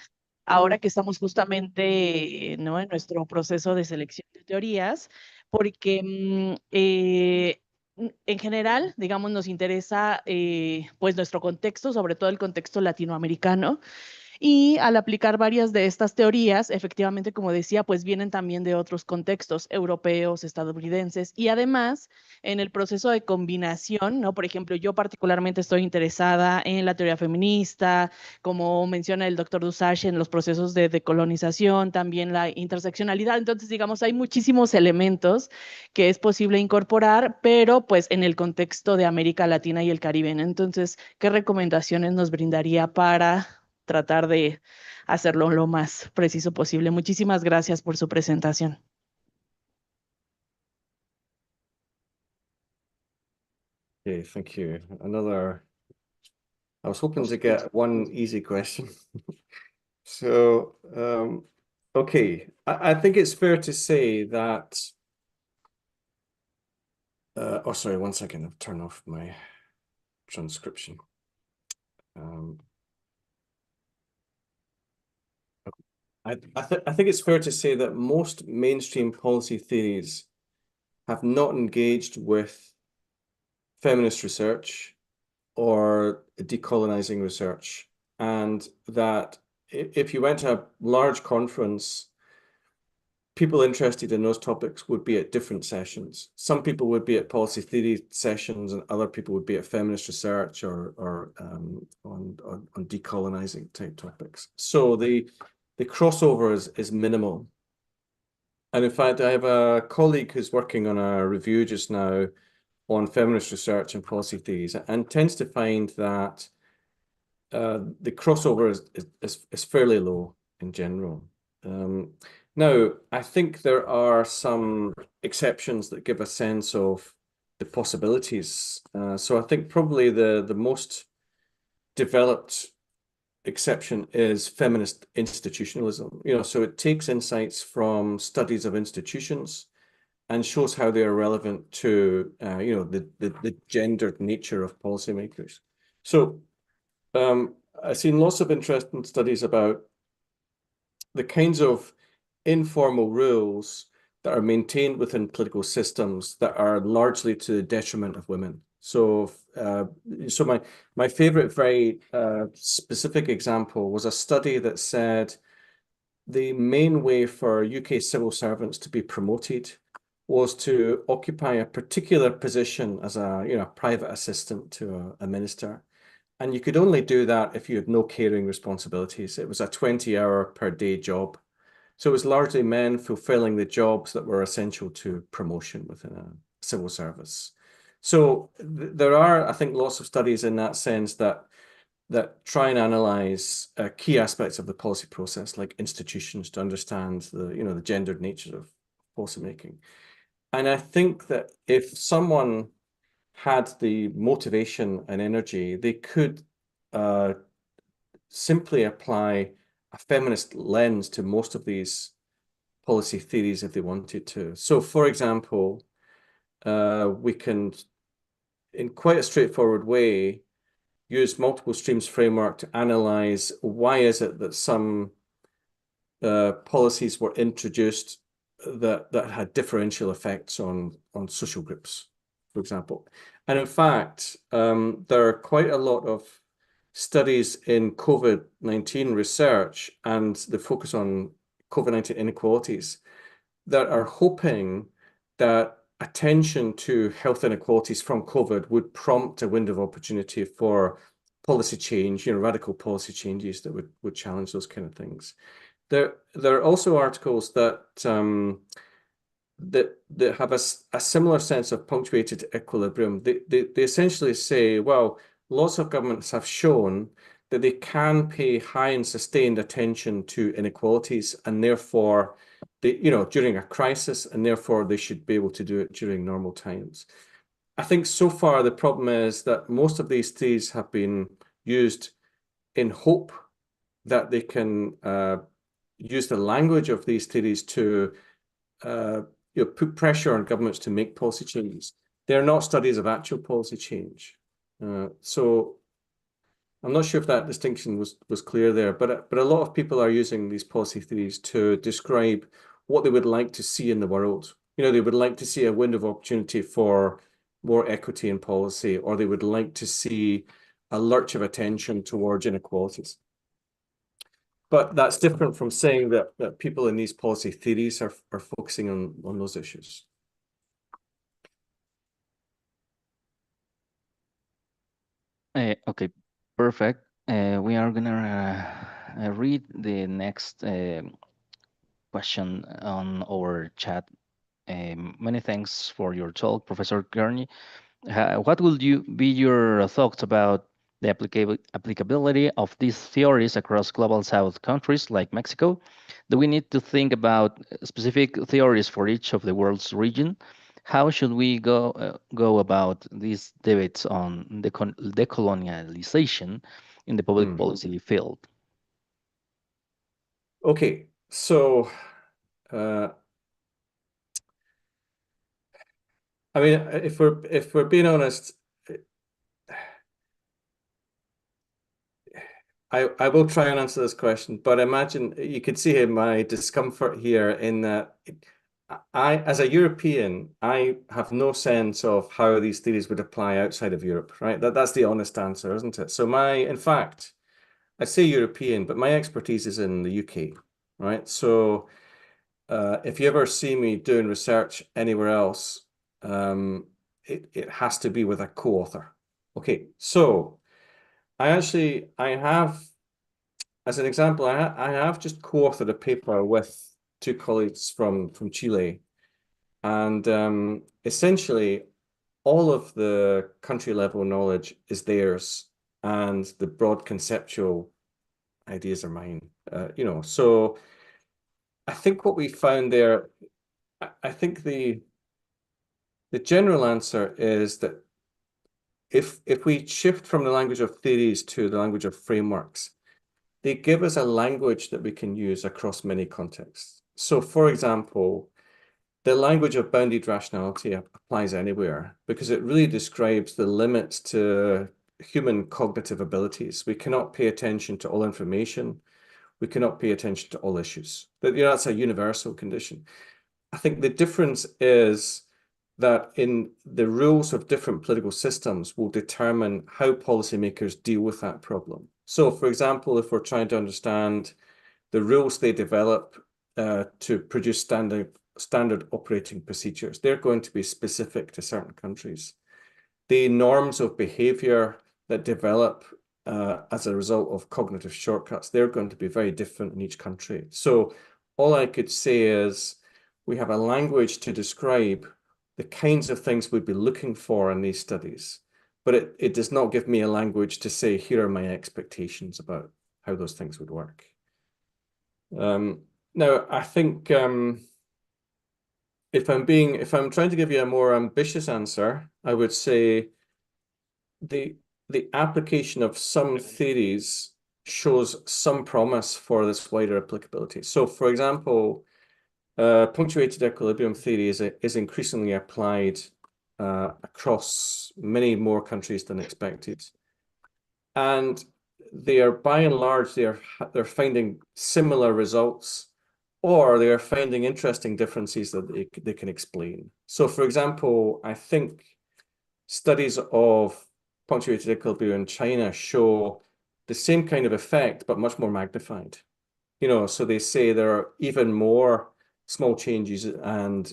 ahora que estamos justamente, ¿no?, en nuestro proceso de selección de teorías, porque en general, digamos, nos interesa pues nuestro contexto, sobre todo el contexto latinoamericano. Y al aplicar varias de estas teorías, efectivamente, como decía, pues vienen también de otros contextos europeos, estadounidenses, y además en el proceso de combinación, ¿no? Por ejemplo, yo particularmente estoy interesada en la teoría feminista, como menciona el doctor Dussage, en los procesos de decolonización, también la interseccionalidad. Entonces, digamos, hay muchísimos elementos que es posible incorporar, pero pues en el contexto de América Latina y el Caribe. Entonces, ¿qué recomendaciones nos brindaría para tratar de hacerlo lo más preciso posible? Muchísimas gracias por su presentación. Okay, thank you. I was hoping to get one easy question. So, okay, I think it's fair to say that, oh, sorry, 1 second, I've turned off my transcription. I think it's fair to say that most mainstream policy theories have not engaged with feminist research or decolonizing research, and that if you went to a large conference, people interested in those topics would be at different sessions. Some people would be at policy theory sessions, and other people would be at feminist research or on decolonizing type topics. So the crossover is minimal. And in fact, I have a colleague who's working on a review just now on feminist research and policy theories, and tends to find that the crossover is fairly low in general. Now, I think there are some exceptions that give a sense of the possibilities. So I think probably the most developed exception is feminist institutionalism. You know, so it takes insights from studies of institutions and shows how they are relevant to you know, the gendered nature of policymakers. So I've seen lots of interesting studies about the kinds of informal rules that are maintained within political systems that are largely to the detriment of women. So, my favorite very specific example was a study that said the main way for UK civil servants to be promoted was to occupy a particular position as a private assistant to a minister. And you could only do that if you had no caring responsibilities. It was a 20-hour per day job. So it was largely men fulfilling the jobs that were essential to promotion within a civil service. So there are, I think, lots of studies in that sense that try and analyze key aspects of the policy process, like institutions, to understand the gendered nature of policymaking. And I think that if someone had the motivation and energy, they could simply apply a feminist lens to most of these policy theories if they wanted to. So, for example, we can, in quite a straightforward way, use multiple streams framework to analyze why is it that some policies were introduced that had differential effects on social groups, for example. And in fact, there are quite a lot of studies in COVID-19 research and the focus on COVID-19 inequalities that are hoping that attention to health inequalities from COVID would prompt a window of opportunity for policy change, radical policy changes that would challenge those kind of things. There are also articles that that have a similar sense of punctuated equilibrium. They essentially say, well, lots of governments have shown that they can pay high and sustained attention to inequalities, and therefore, during a crisis, and therefore they should be able to do it during normal times. I think so far the problem is that most of these theories have been used in hope that they can use the language of these theories to put pressure on governments to make policy changes. They're not studies of actual policy change. So I'm not sure if that distinction was clear there, but a lot of people are using these policy theories to describe what they would like to see in the world. They would like to see a window of opportunity for more equity in policy, or they would like to see a lurch of attention towards inequalities. But that's different from saying that people in these policy theories are focusing on those issues. Okay, perfect. We are gonna read the next question on our chat. Many thanks for your talk, Professor Cairney. What would be your thoughts about the applicability of these theories across global South countries like Mexico? Do we need to think about specific theories for each of the world's region? How should we go about these debates on decolonialization in the public policy field? Okay, so I mean, if we're being honest, I will try and answer this question, but imagine you could see my discomfort here in that as a European, I have no sense of how these theories would apply outside of Europe, right? That's the honest answer, isn't it? So in fact, I say European, but my expertise is in the UK, right? So if you ever see me doing research anywhere else, it has to be with a co-author. Okay, so I have, as an example, I have just co-authored a paper with two colleagues from Chile, and essentially all of the country level knowledge is theirs, and the broad conceptual ideas are mine. So I think what we found there, I think the general answer is that if we shift from the language of theories to the language of frameworks, they give us a language that we can use across many contexts. So, for example, the language of bounded rationality applies anywhere because it really describes the limits to human cognitive abilities. We cannot pay attention to all information. We cannot pay attention to all issues. That's a universal condition. I think the difference is that in the rules of different political systems will determine how policymakers deal with that problem. So, for example, if we're trying to understand the rules they develop to produce standard operating procedures, they're going to be specific to certain countries. The norms of behavior that develop as a result of cognitive shortcuts, they're going to be very different in each country. So all I could say is we have a language to describe the kinds of things we'd be looking for in these studies, but it does not give me a language to say, here are my expectations about how those things would work. Now, I think if I'm trying to give you a more ambitious answer, I would say the application of some theories shows some promise for this wider applicability. So, for example, punctuated equilibrium theory is increasingly applied across many more countries than expected, and they are, by and large, they're finding similar results or they are finding interesting differences that they can explain. So, for example, I think studies of punctuated equilibrium in China show the same kind of effect, but much more magnified. You know, so they say there are even more small changes and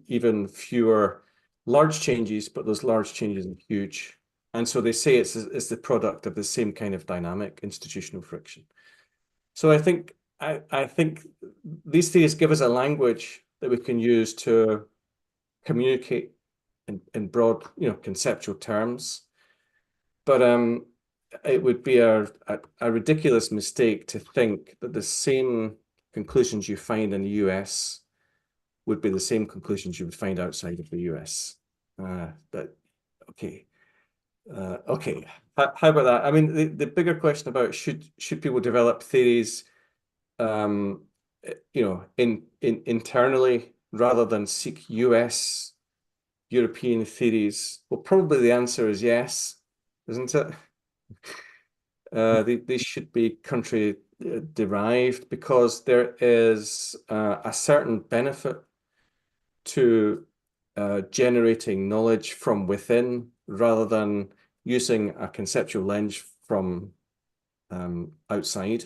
even fewer large changes, but those large changes are huge. And so they say it's the product of the same kind of dynamic institutional friction. So I think these theories give us a language that we can use to communicate in broad, conceptual terms. But it would be a ridiculous mistake to think that the same conclusions you find in the US would be the same conclusions you would find outside of the US. Okay. How about that? I mean, the bigger question about should people develop theories, internally rather than seek European theories? Well, probably the answer is yes, isn't it? They should be country derived because there is a certain benefit to generating knowledge from within rather than using a conceptual lens from outside.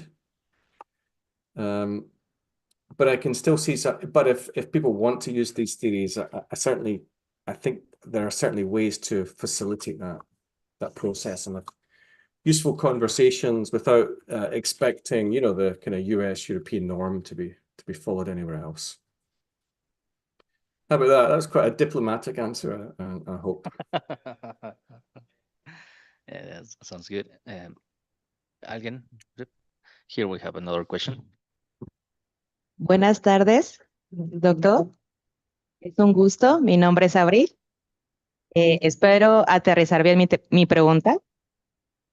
But I can still see some, but if people want to use these theories, I think there are certainly ways to facilitate that process and useful conversations without expecting, the kind of US European norm to be followed anywhere else. How about that? That's quite a diplomatic answer, I hope. Yeah, that sounds good. Alguien? Here we have another question. Buenas tardes, doctor. Es un gusto. Mi nombre es Abril. Espero aterrizar bien mi pregunta.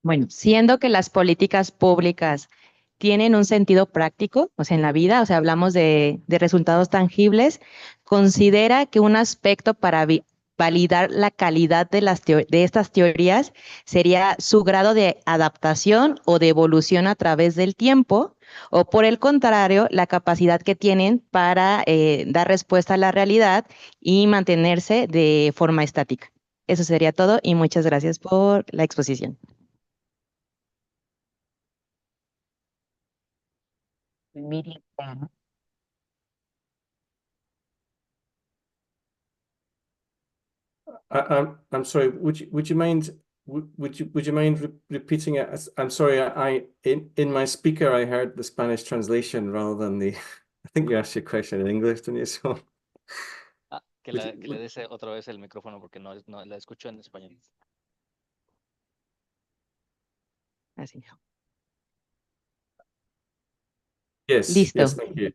Bueno, siendo que las políticas públicas tienen un sentido práctico, o sea, en la vida, o sea, hablamos de resultados tangibles, ¿considera que un aspecto para validar la calidad de estas teorías sería su grado de adaptación o de evolución a través del tiempo? O por el contrario, la capacidad que tienen para dar respuesta a la realidad y mantenerse de forma estática. Eso sería todo y muchas gracias por la exposición. I'm sorry. Would you mind repeating it? I'm sorry. In my speaker I heard the Spanish translation rather than the. I think you asked your question in English, didn't you? So. Que le des otra vez el micrófono porque no la escucho en español. Así. Yes, Listo. yes, thank you.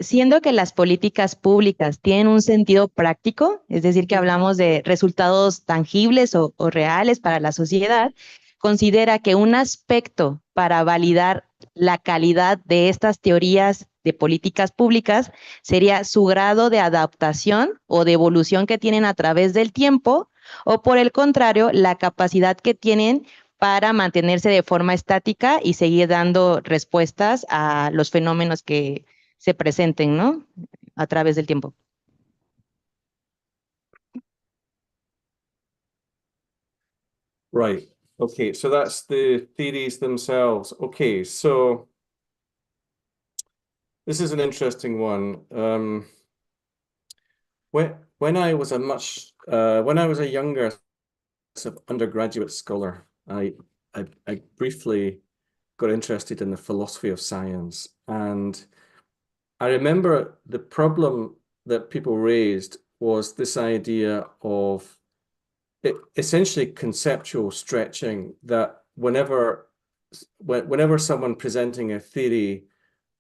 Siendo que las políticas públicas tienen un sentido práctico, es decir, que hablamos de resultados tangibles o reales para la sociedad, considera que un aspecto para validar la calidad de estas teorías de políticas públicas sería su grado de adaptación o de evolución que tienen a través del tiempo, o por el contrario, la capacidad que tienen para mantenerse de forma estática y seguir dando respuestas a los fenómenos que se presenten, ¿no? A través del tiempo. Right. Okay, so that's the theories themselves. Okay, so this is an interesting one. When I was a younger sort of undergraduate scholar, I briefly got interested in the philosophy of science, and I remember the problem that people raised was this idea of essentially conceptual stretching, that whenever someone presenting a theory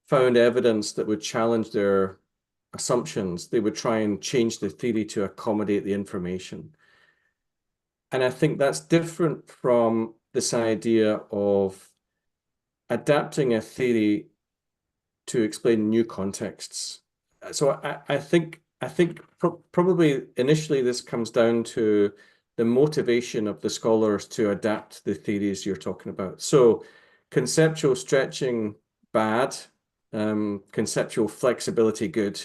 found evidence that would challenge their assumptions, they would try and change the theory to accommodate the information. And I think that's different from this idea of adapting a theory to explain new contexts. So I think probably initially this comes down to the motivation of the scholars to adapt the theories you're talking about. So conceptual stretching, bad. conceptual flexibility good?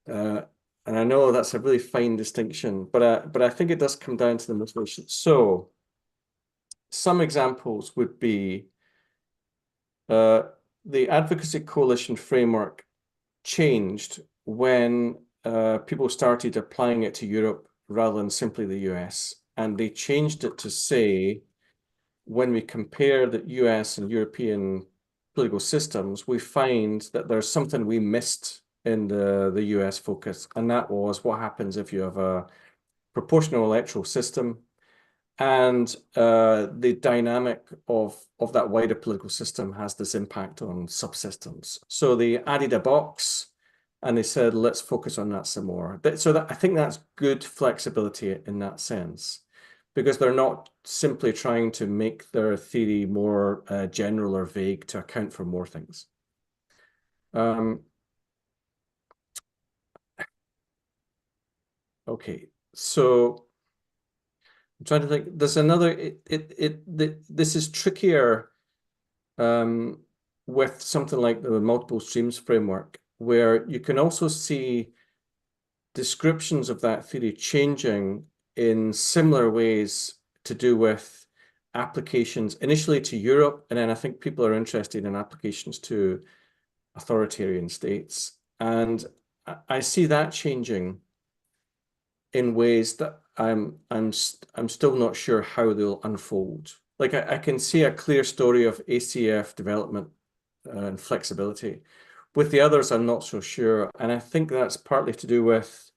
And I know that's a really fine distinction, but I think it does come down to the motivation. So some examples would be the advocacy coalition framework changed when people started applying it to Europe rather than simply the US. And they changed it to say, when we compare the US and European political systems, we find that there's something we missed in the US focus. And that was what happens if you have a proportional electoral system and the dynamic of that wider political system has this impact on subsystems. So they added a box and they said, let's focus on that some more. So I think that's good flexibility in that sense, because they're not simply trying to make their theory more general or vague to account for more things. Okay, so I'm trying to think. There's another. This is trickier with something like the multiple streams framework, where you can also see descriptions of that theory changing in similar ways to do with applications initially to Europe, and then I think people are interested in applications to authoritarian states, and I see that changing in ways that I'm still not sure how they'll unfold. Like I can see a clear story of ACF development and flexibility. With the others, I'm not so sure, and I think that's partly to do with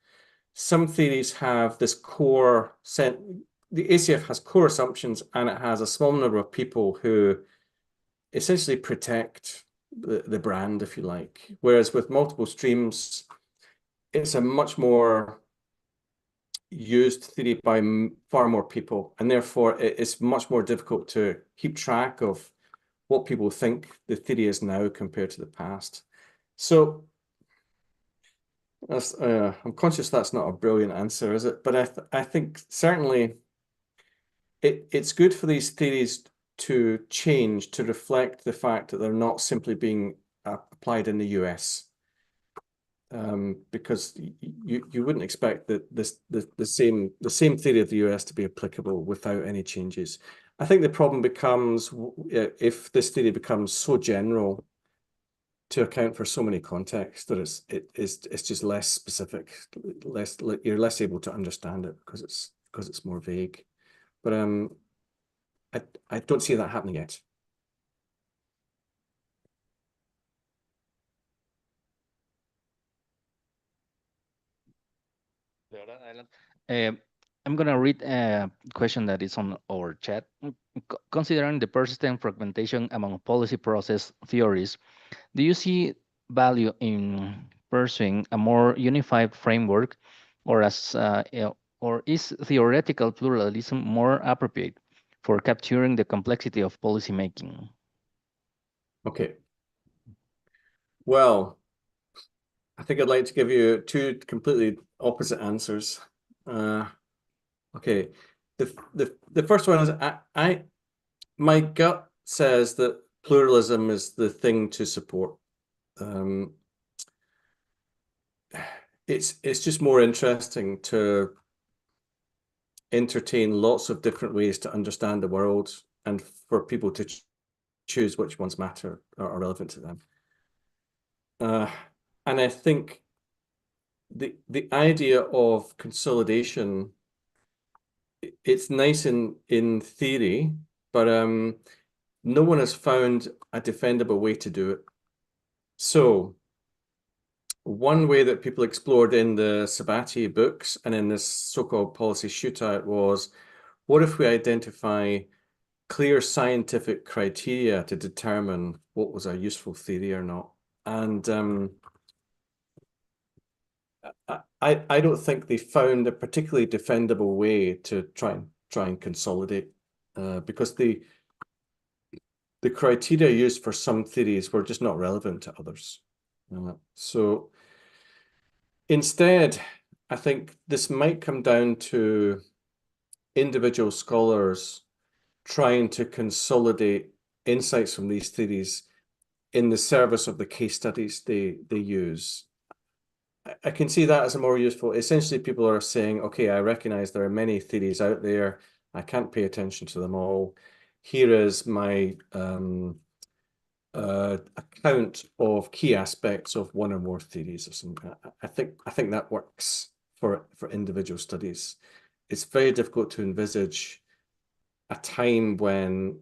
some theories have this core set. The ACF has core assumptions, and it has a small number of people who essentially protect the brand, if you like. Whereas with multiple streams, it's a much more used theory by far more people, and therefore it's much more difficult to keep track of what people think the theory is now compared to the past. So that's, I'm conscious that's not a brilliant answer, is it? But I think certainly it's good for these theories to change to reflect the fact that they're not simply being applied in the US. Because you wouldn't expect that the same theory of the US to be applicable without any changes. I think the problem becomes if this theory becomes so general to account for so many contexts that it's just less specific, you're less able to understand it because it's more vague. But I don't see that happening yet. I'm going to read a question that is on our chat. Considering the persistent fragmentation among policy process theories, do you see value in pursuing a more unified framework, or is theoretical pluralism more appropriate for capturing the complexity of policymaking? Okay. Well, I think I'd like to give you two completely opposite answers. Okay, the first one is my gut says that pluralism is the thing to support. It's just more interesting to entertain lots of different ways to understand the world and for people to choose which ones matter or are relevant to them. And I think the idea of consolidation, it's nice in theory, but no one has found a defendable way to do it. So one way that people explored in the Sabati books and in this so-called policy shootout was, what if we identify clear scientific criteria to determine what was a useful theory or not? And I don't think they found a particularly defendable way to try and consolidate, because the criteria used for some theories were just not relevant to others. So instead, I think this might come down to individual scholars trying to consolidate insights from these theories in the service of the case studies they use. I can see that as a more useful. Essentially, people are saying, okay, I recognize there are many theories out there. I can't pay attention to them all. Here is my account of key aspects of one or more theories or something. I think that works for individual studies. It's very difficult to envisage a time when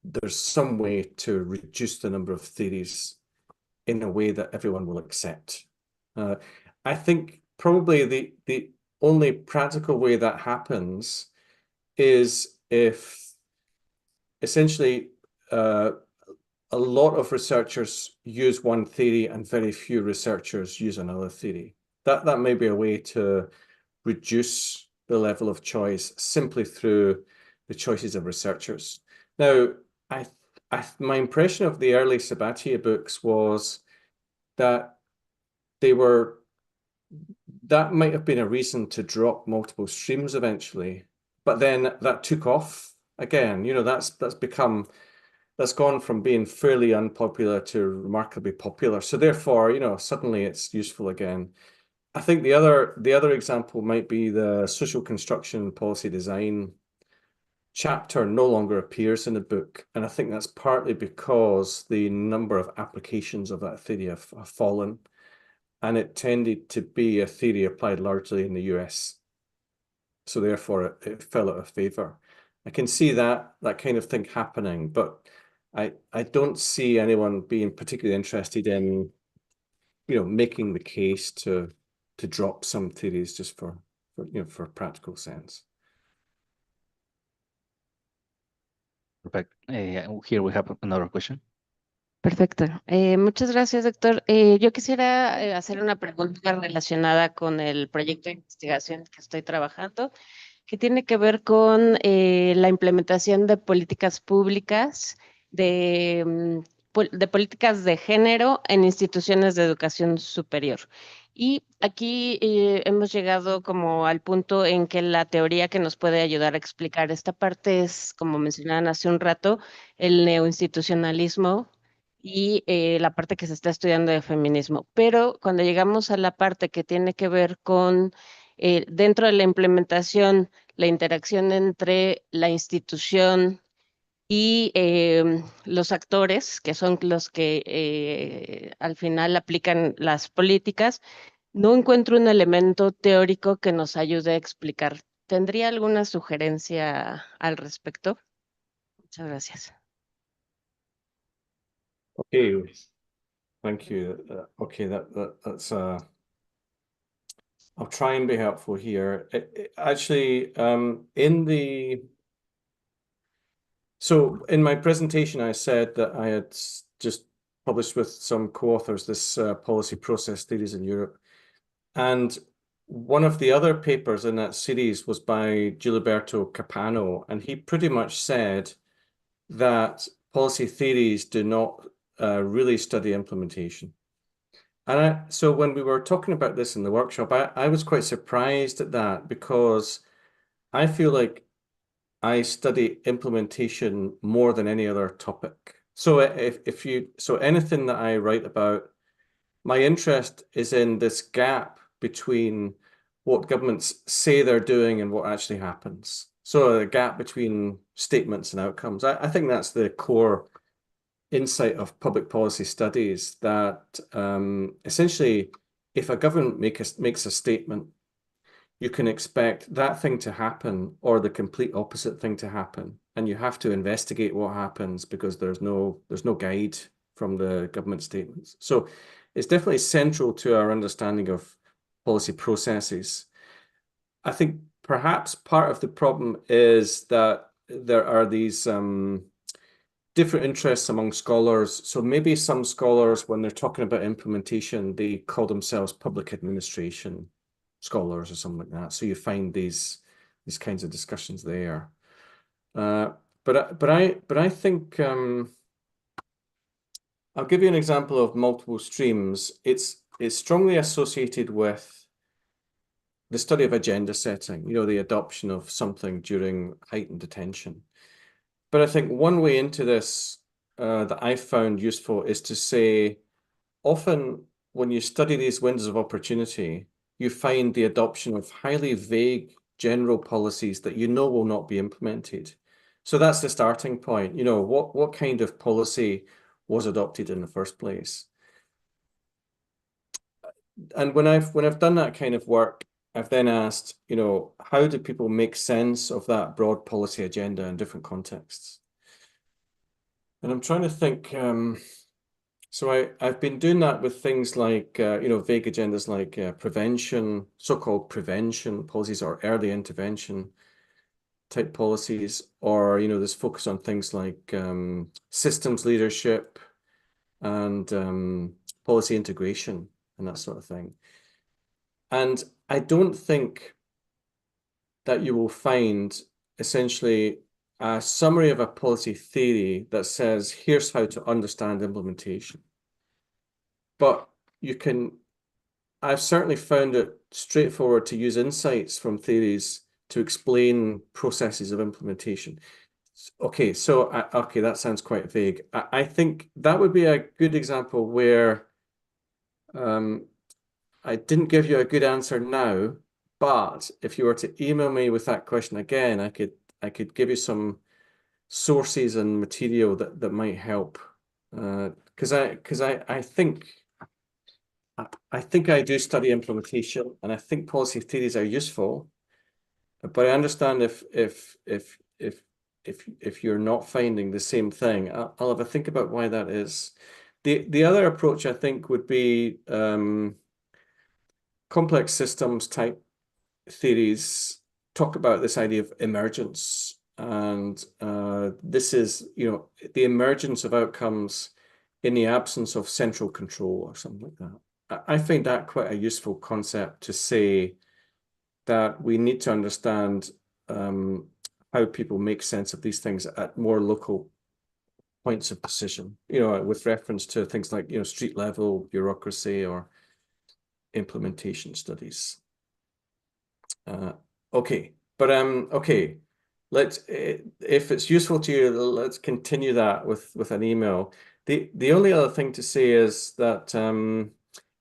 there's some way to reduce the number of theories in a way that everyone will accept. I think probably the only practical way that happens is if essentially a lot of researchers use one theory and very few researchers use another theory. That may be a way to reduce the level of choice simply through the choices of researchers. Now, my impression of the early Sabatier books was that that might have been a reason to drop multiple streams eventually, but then that took off again. You know, that's gone from being fairly unpopular to remarkably popular. So therefore, you know, suddenly it's useful again. I think the other example might be the social construction and policy design chapter no longer appears in the book. And I think that's partly because the number of applications of that theory have fallen. And it tended to be a theory applied largely in the US. So therefore it fell out of favor. I can see that kind of thing happening, but I don't see anyone being particularly interested in, you know, making the case to drop some theories just for practical sense. Perfect. Here we have another question. Perfecto. Muchas gracias, doctor. Yo quisiera hacer una pregunta relacionada con el proyecto de investigación que estoy trabajando, que tiene que ver con la implementación de políticas públicas, de políticas de género en instituciones de educación superior. Y aquí hemos llegado como al punto en que la teoría que nos puede ayudar a explicar esta parte es, como mencionaban hace un rato, el neoinstitucionalismo y la parte que se está estudiando de feminismo. Pero cuando llegamos a la parte que tiene que ver con, dentro de la implementación, la interacción entre la institución y los actores, que son los que al final aplican las políticas, no encuentro un elemento teórico que nos ayude a explicar. ¿Tendría alguna sugerencia al respecto? Muchas gracias. Okay, thank you. Okay, that's I'll try and be helpful here. Actually, so in my presentation, I said that I had just published with some co-authors this policy process theories in Europe. And one of the other papers in that series was by Giliberto Capano, and he pretty much said that policy theories do not really study implementation. And so when we were talking about this in the workshop, I was quite surprised at that, because I feel like I study implementation more than any other topic. So so anything that I write about, my interest is in this gap between what governments say they're doing and what actually happens. So a gap between statements and outcomes. I think that's the core insight of public policy studies, that essentially, if a government makes a statement, you can expect that thing to happen or the complete opposite thing to happen, and you have to investigate what happens because there's no guide from the government statements. So it's definitely central to our understanding of policy processes. I think perhaps part of the problem is that there are these different interests among scholars. So maybe some scholars, when they're talking about implementation, they call themselves public administration scholars or something like that. So you find these kinds of discussions there. But I think I'll give you an example of multiple streams. It's strongly associated with the study of agenda setting, you know, the adoption of something during heightened attention. But I think one way into this that I found useful is to say, often when you study these windows of opportunity, you find the adoption of highly vague general policies that you know will not be implemented. So that's the starting point. You know, what kind of policy was adopted in the first place? And when I've done that kind of work, I've then asked, you know, how do people make sense of that broad policy agenda in different contexts? And I'm trying to think, so I've been doing that with things like, you know, vague agendas like prevention, so-called prevention policies or early intervention type policies, or, you know, this focus on things like systems leadership and policy integration and that sort of thing. And I don't think that you will find essentially a summary of a policy theory that says, here's how to understand implementation. But you can, I've certainly found it straightforward to use insights from theories to explain processes of implementation. Okay, so, okay, that sounds quite vague. I think that would be a good example where I didn't give you a good answer now, but if you were to email me with that question again, I could give you some sources and material that might help. Because I think I do study implementation, and I think policy theories are useful. But I understand if you're not finding the same thing, I'll have a think about why that is. The other approach I think would be complex systems type theories talk about this idea of emergence, and this is, you know, the emergence of outcomes in the absence of central control or something like that. I find that quite a useful concept to say that we need to understand how people make sense of these things at more local points of decision, you know, with reference to things like, you know, street level bureaucracy or implementation studies. Okay, but okay, let's, if it's useful to you, let's continue that with an email. The only other thing to say is that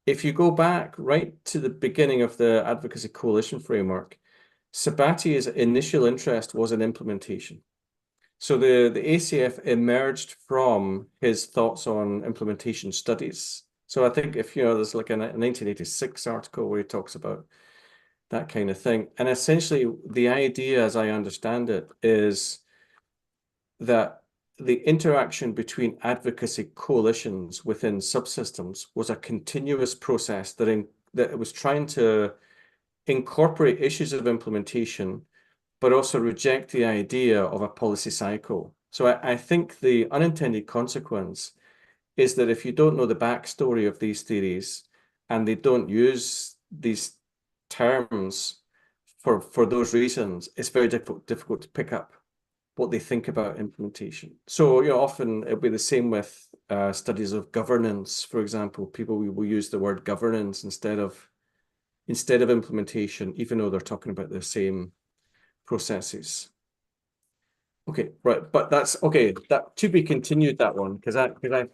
if you go back right to the beginning of the Advocacy Coalition framework, Sabati's initial interest was in implementation. So the ACF emerged from his thoughts on implementation studies. So I think if, you know, there's like a 1986 article where he talks about that kind of thing. And essentially the idea, as I understand it, is that the interaction between advocacy coalitions within subsystems was a continuous process that it was trying to incorporate issues of implementation, but also reject the idea of a policy cycle. So I think the unintended consequence is that if you don't know the backstory of these theories and they don't use these terms for those reasons, it's very difficult to pick up what they think about implementation. So, you know, often it'll be the same with studies of governance, for example. People will use the word governance instead of implementation, even though they're talking about the same processes. Okay, right, but that's okay. That to be continued, that one, because I think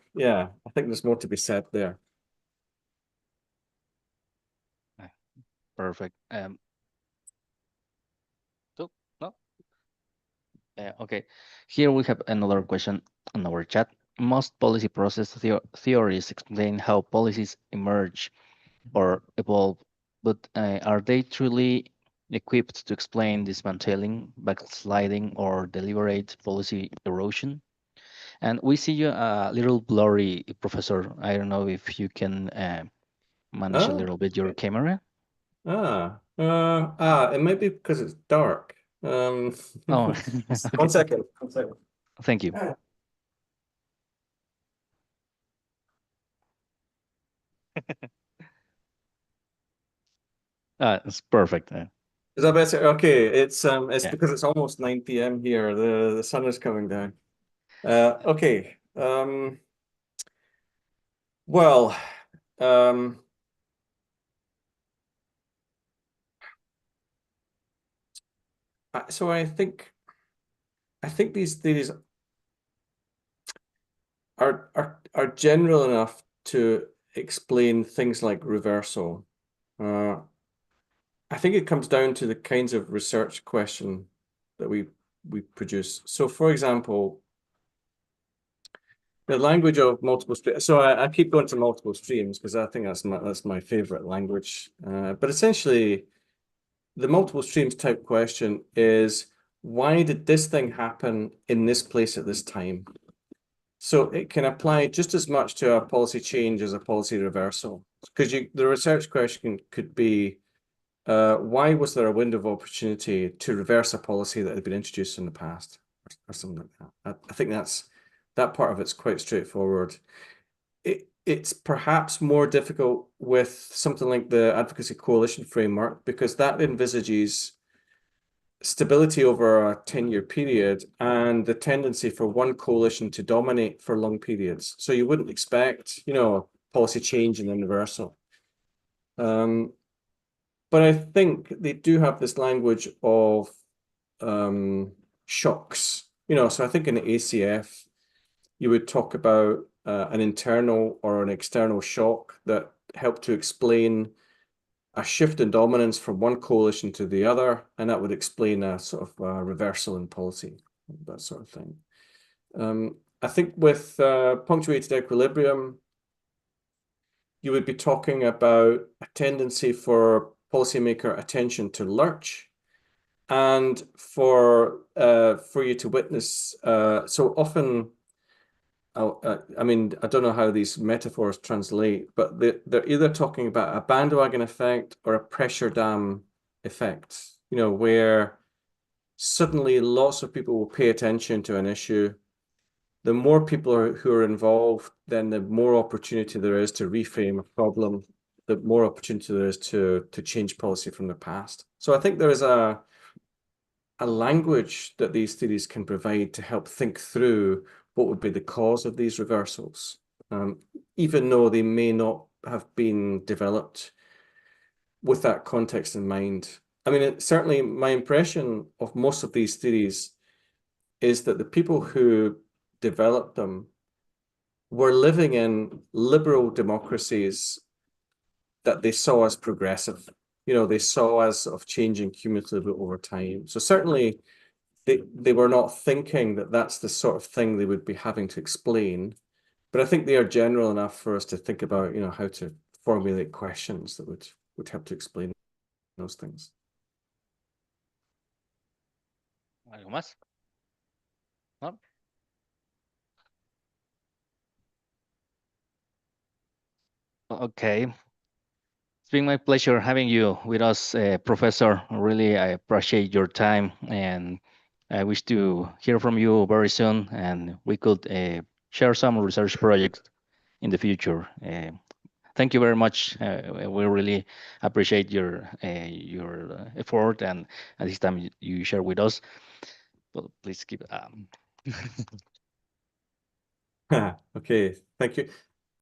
there's more to be said there. Perfect. No. Okay, here we have another question on our chat. Most policy process theories explain how policies emerge or evolve, but are they truly equipped to explain dismantling, backsliding, or deliberate policy erosion? And we see you a little blurry, Professor. I don't know if you can manage a little bit your camera. It might be because it's dark. Oh, One okay. second. Thank you. It's perfect. Is that better? Okay, it's Yeah. because it's almost 9 p.m. here. The sun is coming down. Okay. Well, so I think these theories, are general enough to explain things like reversal. I think it comes down to the kinds of research question that we produce. So, for example, the language of multiple streams. So I keep going to multiple streams because I think that's my favorite language. But essentially, the multiple streams type question is, why did this thing happen in this place at this time? So it can apply just as much to a policy change as a policy reversal. Because the research question could be, why was there a window of opportunity to reverse a policy that had been introduced in the past, or something like that? I think that part of it's quite straightforward. It's perhaps more difficult with something like the advocacy coalition framework, because that envisages stability over a 10-year period and the tendency for one coalition to dominate for long periods. So you wouldn't expect, policy change in the universal. But I think they do have this language of shocks. So I think in the ACF, you would talk about an internal or an external shock that helped to explain a shift in dominance from one coalition to the other, and that would explain a sort of reversal in policy, that sort of thing. I think with punctuated equilibrium, you would be talking about a tendency for policymaker attention to lurch, and for you to witness. So often, I mean, I don't know how these metaphors translate, but they're either talking about a bandwagon effect or a pressure dam effect, where suddenly lots of people will pay attention to an issue. The more people who are involved, then the more opportunity there is to reframe a problem, the more opportunity there is to change policy from the past. So I think there is a language that these theories can provide to help think through what would be the cause of these reversals, even though they may not have been developed with that context in mind. I mean, certainly my impression of most of these theories is that the people who developed them were living in liberal democracies that they saw as progressive. They saw as sort of changing cumulatively over time. So certainly they were not thinking that that's the sort of thing they would be having to explain, but I think they are general enough for us to think about, how to formulate questions that would help to explain those things. ¿Algo más? ¿No? Okay. It's been my pleasure having you with us, Professor. Really, I appreciate your time, and I wish to hear from you very soon, and we could share some research projects in the future. Thank you very much. We really appreciate your effort and at this time you share with us. Well, please keep. Okay, thank you.